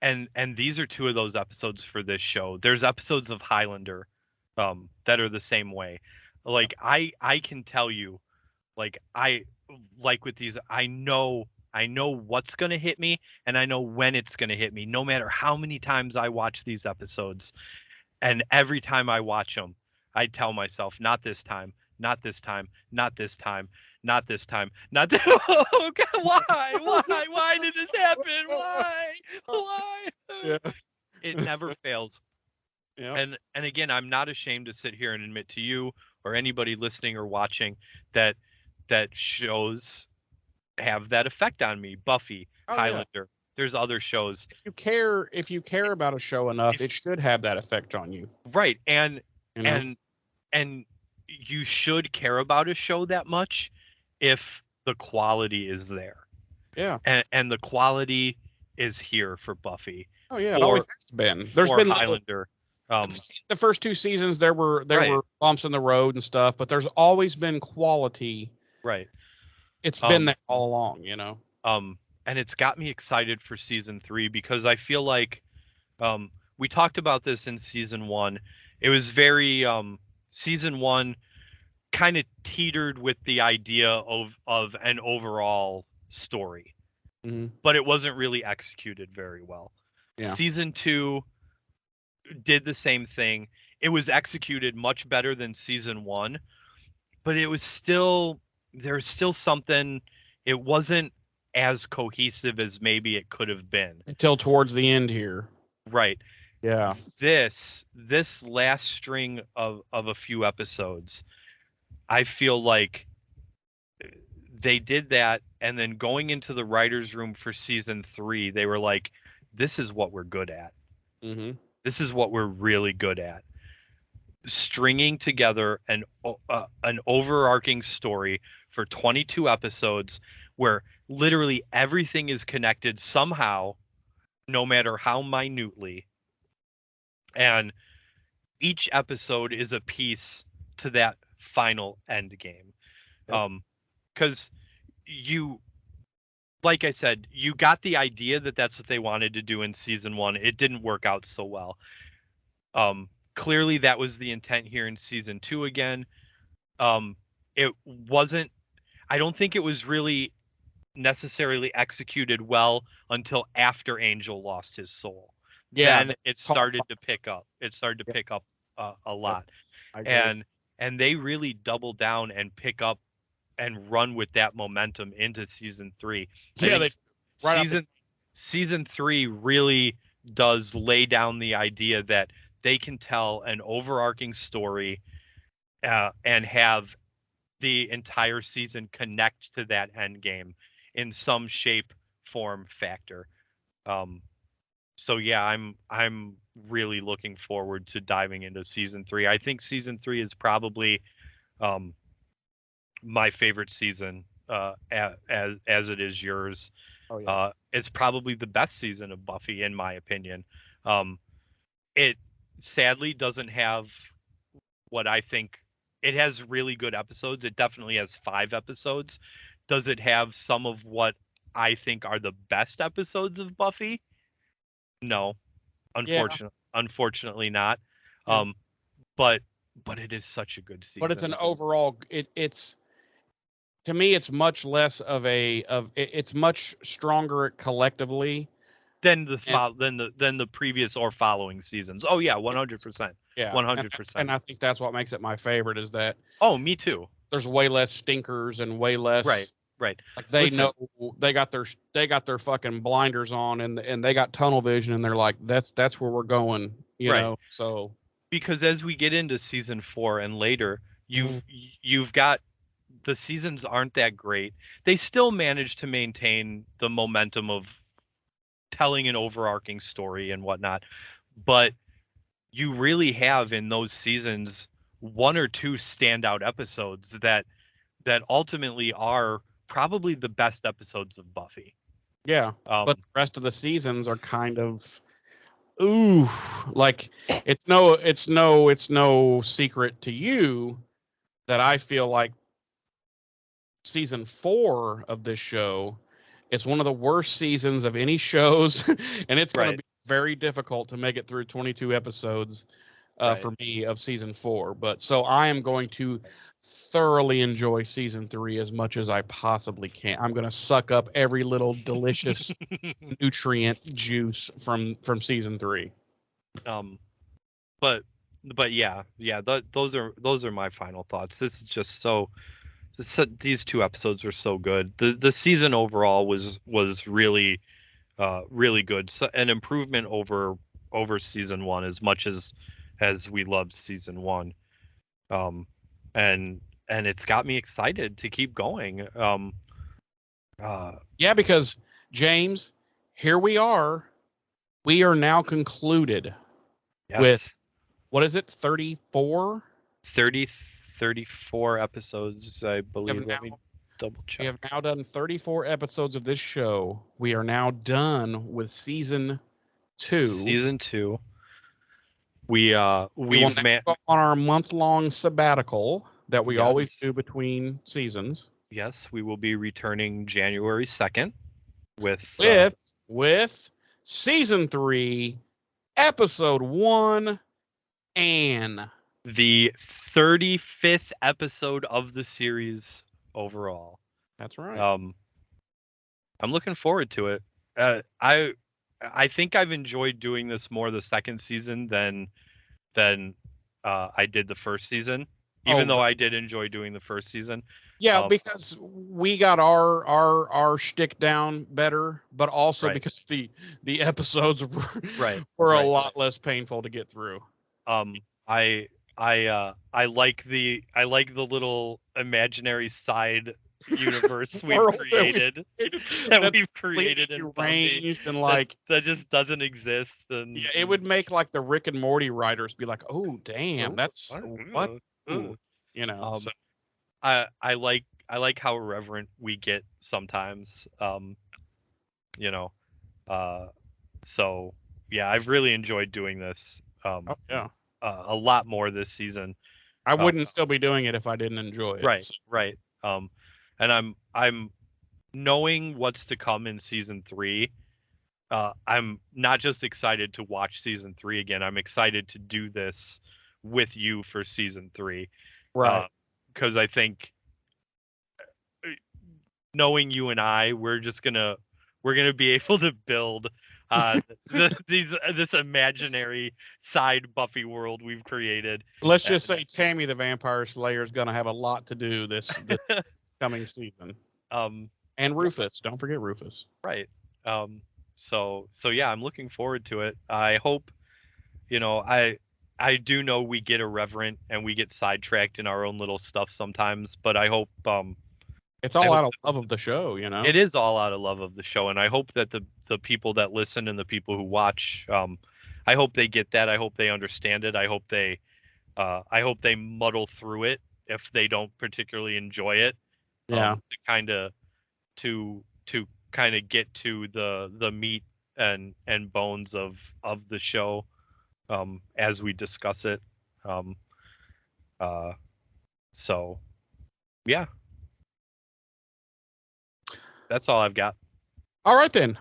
And these are 2 of those episodes for this show. There's episodes of Highlander that are the same way. Like, I can tell you, like, with these, I know what's going to hit me, and I know when it's going to hit me, no matter how many times I watch these episodes. And every time I watch them, I tell myself, not this time, not this time, not this time, not this time, not this. Oh God, why did this happen? Why?
Yeah.
It never fails.
Yeah.
And again, I'm not ashamed to sit here and admit to you or anybody listening or watching that shows have that effect on me. Buffy, Highlander. Yeah. There's other shows.
If you care about a show enough, it should have that effect on you.
Right. And you should care about a show that much if the quality is there.
Yeah.
And the quality is here for Buffy.
Oh yeah, it always has been. There's been
Highlander.
The first 2 seasons there were bumps in the road and stuff, but there's always been quality.
Right.
It's been there all along,
And it's got me excited for season 3, because I feel like we talked about this in season 1. It was very season 1 kind of teetered with the idea of an overall story, but it wasn't really executed very well.
Yeah.
Season 2 did the same thing. It was executed much better than season 1, but it was still, there's still something, it wasn't as cohesive as maybe it could have been
Until towards the end here.
right.
Yeah.
This last string of a few episodes, I feel like they did that, and then going into the writers room for season 3, they were like, this is what we're good at. This is what we're really good at. Stringing together an overarching story for 22 episodes where literally everything is connected somehow, no matter how minutely. And each episode is a piece to that final end game. Because you, like I said, you got the idea that that's what they wanted to do in season 1. It didn't work out so well. Clearly that was the intent here in season 2 again. It wasn't, I don't think it was really necessarily executed well until after Angel lost his soul.
Yeah.
Then it started to pick up. It started to pick up a lot. And they really double down and pick up and run with that momentum into season 3.
Yeah,
Season 3 really does lay down the idea that they can tell an overarching story and have the entire season connect to that end game in some shape, form, factor. So yeah, I'm really looking forward to diving into season 3. I think season 3 is probably my favorite season, as it is yours.
Oh, yeah.
It's probably the best season of Buffy, in my opinion. It sadly doesn't have what I think. It has really good episodes. It definitely has 5 episodes. Does it have some of what I think are the best episodes of Buffy? No, unfortunately not.
Yeah.
But it is such a good season.
But it's an overall. It's to me, it's much less of it's much stronger collectively
than the previous or following seasons. Oh yeah, 100%.
Yeah,
100%.
And I think that's what makes it my favorite is that.
Oh, me too.
There's way less stinkers and way less.
Right.
Like they know they got their fucking blinders on and they got tunnel vision and they're like that's where we're going. You know. So.
Because as we get into season 4 and later, you've got, the seasons aren't that great. They still manage to maintain the momentum of telling an overarching story and whatnot, but you really have in those seasons 1 or 2 standout episodes that ultimately are probably the best episodes of Buffy.
Yeah, but the rest of the seasons are kind of, like it's no secret to you that I feel like season 4 of this show, it's one of the worst seasons of any shows, and it's going to be very difficult to make it through 22 episodes for me of season 4. But so I am going to thoroughly enjoy season 3 as much as I possibly can. I'm going to suck up every little delicious nutrient juice from season 3.
But yeah, those are my final thoughts. This is just these 2 episodes were so good. The season overall was really really good. So an improvement over season 1 as much as we loved season 1. And it's got me excited to keep going.
Yeah, because James, here we are. We are now concluded with, what is it, 34?
34 episodes, I believe. Let me double check.
We have now done 34 episodes of this show. We are now done with season 2.
Season 2. We've
go on our month-long sabbatical that we always do between seasons.
Yes, we will be returning January 2nd with
season 3 Episode 1, Anne.
The 35th episode of the series overall.
That's right.
I'm looking forward to it. I think I've enjoyed doing this more the second season than I did the first season. Even though I did enjoy doing the first season.
Yeah, because we got our shtick down better, but also because the episodes were a lot less painful to get through.
I like the little imaginary side universe we've created that we've created and
arranged and like
that just doesn't exist. And
yeah, it would make like the Rick and Morty writers be like, "Oh, damn, that's what." Ooh. You know, so.
I like how irreverent we get sometimes. You know, so yeah, I've really enjoyed doing this. A lot more this season.
I wouldn't still be doing it if I didn't enjoy it.
Right, so. Right. And I'm knowing what's to come in season 3. I'm not just excited to watch season 3 again. I'm excited to do this with you for season 3.
Right.
Because I think knowing you and I, we're gonna be able to build this imaginary side Buffy world we've created.
Let's just say Tammy the Vampire Slayer is gonna have a lot to do this coming season. And Rufus, don't forget Rufus.
Right. So yeah, I'm looking forward to it. I hope, I do know we get irreverent and we get sidetracked in our own little stuff sometimes, but I hope
it's all out of love of the show, you know.
It is all out of love of the show, and I hope that the people that listen and the people who watch, I hope they get that. I hope they understand it. I hope they muddle through it if they don't particularly enjoy it.
Yeah.
To kind of get to the meat and bones of the show as we discuss it. So yeah. That's all I've got.
All right, then.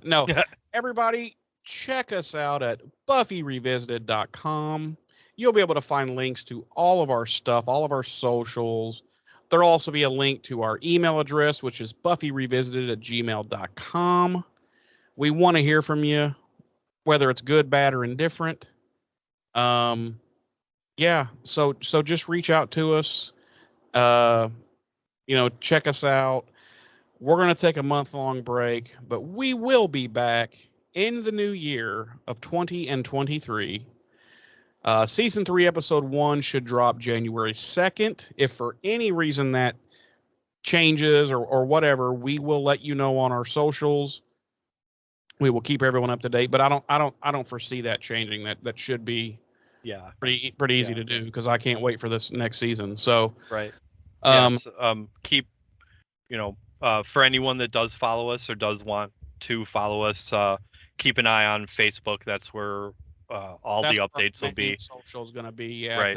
No, everybody check us out at BuffyRevisited.com. You'll be able to find links to all of our stuff, all of our socials. There'll also be a link to our email address, which is BuffyRevisited@gmail.com. We want to hear from you, whether it's good, bad, or indifferent. Yeah, so just reach out to us. Check us out. We're going to take a month-long break, but we will be back in the new year of 2023. Season 3, episode 1 should drop January 2nd. If for any reason that changes or whatever, we will let you know on our socials. We will keep everyone up to date, but I don't foresee that changing. That should be pretty easy to do because I can't wait for this next season. So
right. Yes. Keep for anyone that does follow us or does want to follow us, keep an eye on Facebook. That's where all the updates will be.
Social is going to be, yeah.
Right.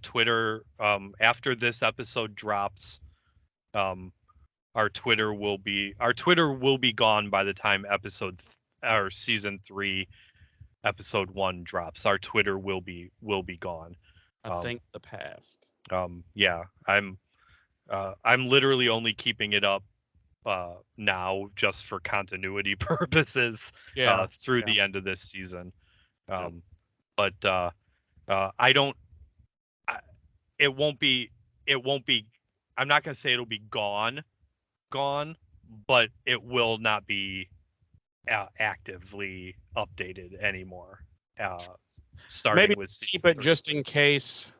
Twitter. After this episode drops, our Twitter will be gone by the time season 3, episode 1 drops. Our Twitter will be gone.
I think the past.
Yeah. I'm literally only keeping it up now just for continuity purposes through the end of this season. But I don't. It won't be. I'm not gonna say it'll be gone, but it will not be actively updated anymore. Starting
maybe
with
keep it just in case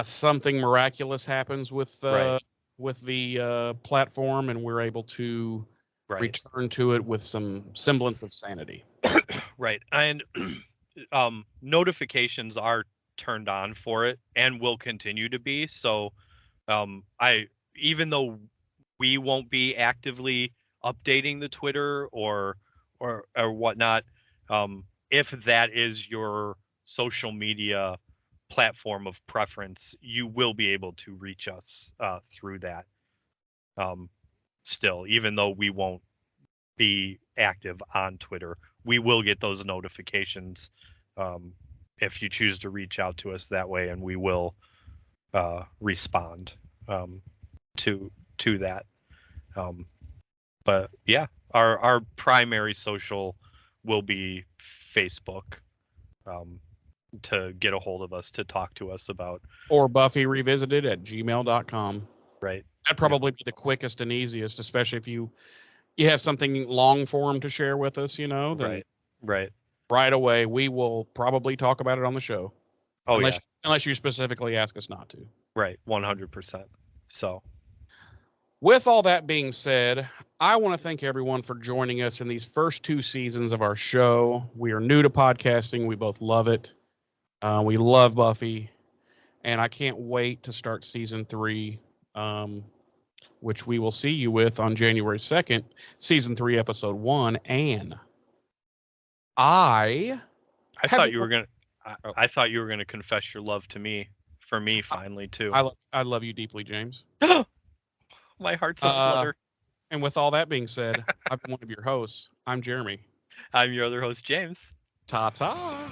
something miraculous happens with the platform and we're able to return to it with some semblance of sanity.
Right. And notifications are turned on for it and will continue to be. So even though we won't be actively updating the Twitter or whatnot, if that is your social media platform of preference, you will be able to reach us through that still, even though we won't be active on Twitter. we will get those notifications if you choose to reach out to us that way, and we will respond to that. But yeah, our primary social will be Facebook, to get a hold of us, to talk to us about.
Or Buffy Revisited at gmail.com.
Right.
That'd probably be the quickest and easiest, especially if you have something long form to share with us, then right away we will probably talk about it on the show.
Oh,
unless you specifically ask us not to.
Right. 100%. So
with all that being said, I want to thank everyone for joining us in these first 2 seasons of our show. We are new to podcasting. We both love it. We love Buffy, and I can't wait to start season 3, which we will see you with on January 2nd, season 3, episode 1. And I
thought you were gonna confess your love to me, for me finally too.
I love you deeply, James.
My heart's a flutter.
And with all that being said, I've been one of your hosts. I'm Jeremy.
I'm your other host, James.
Ta-ta.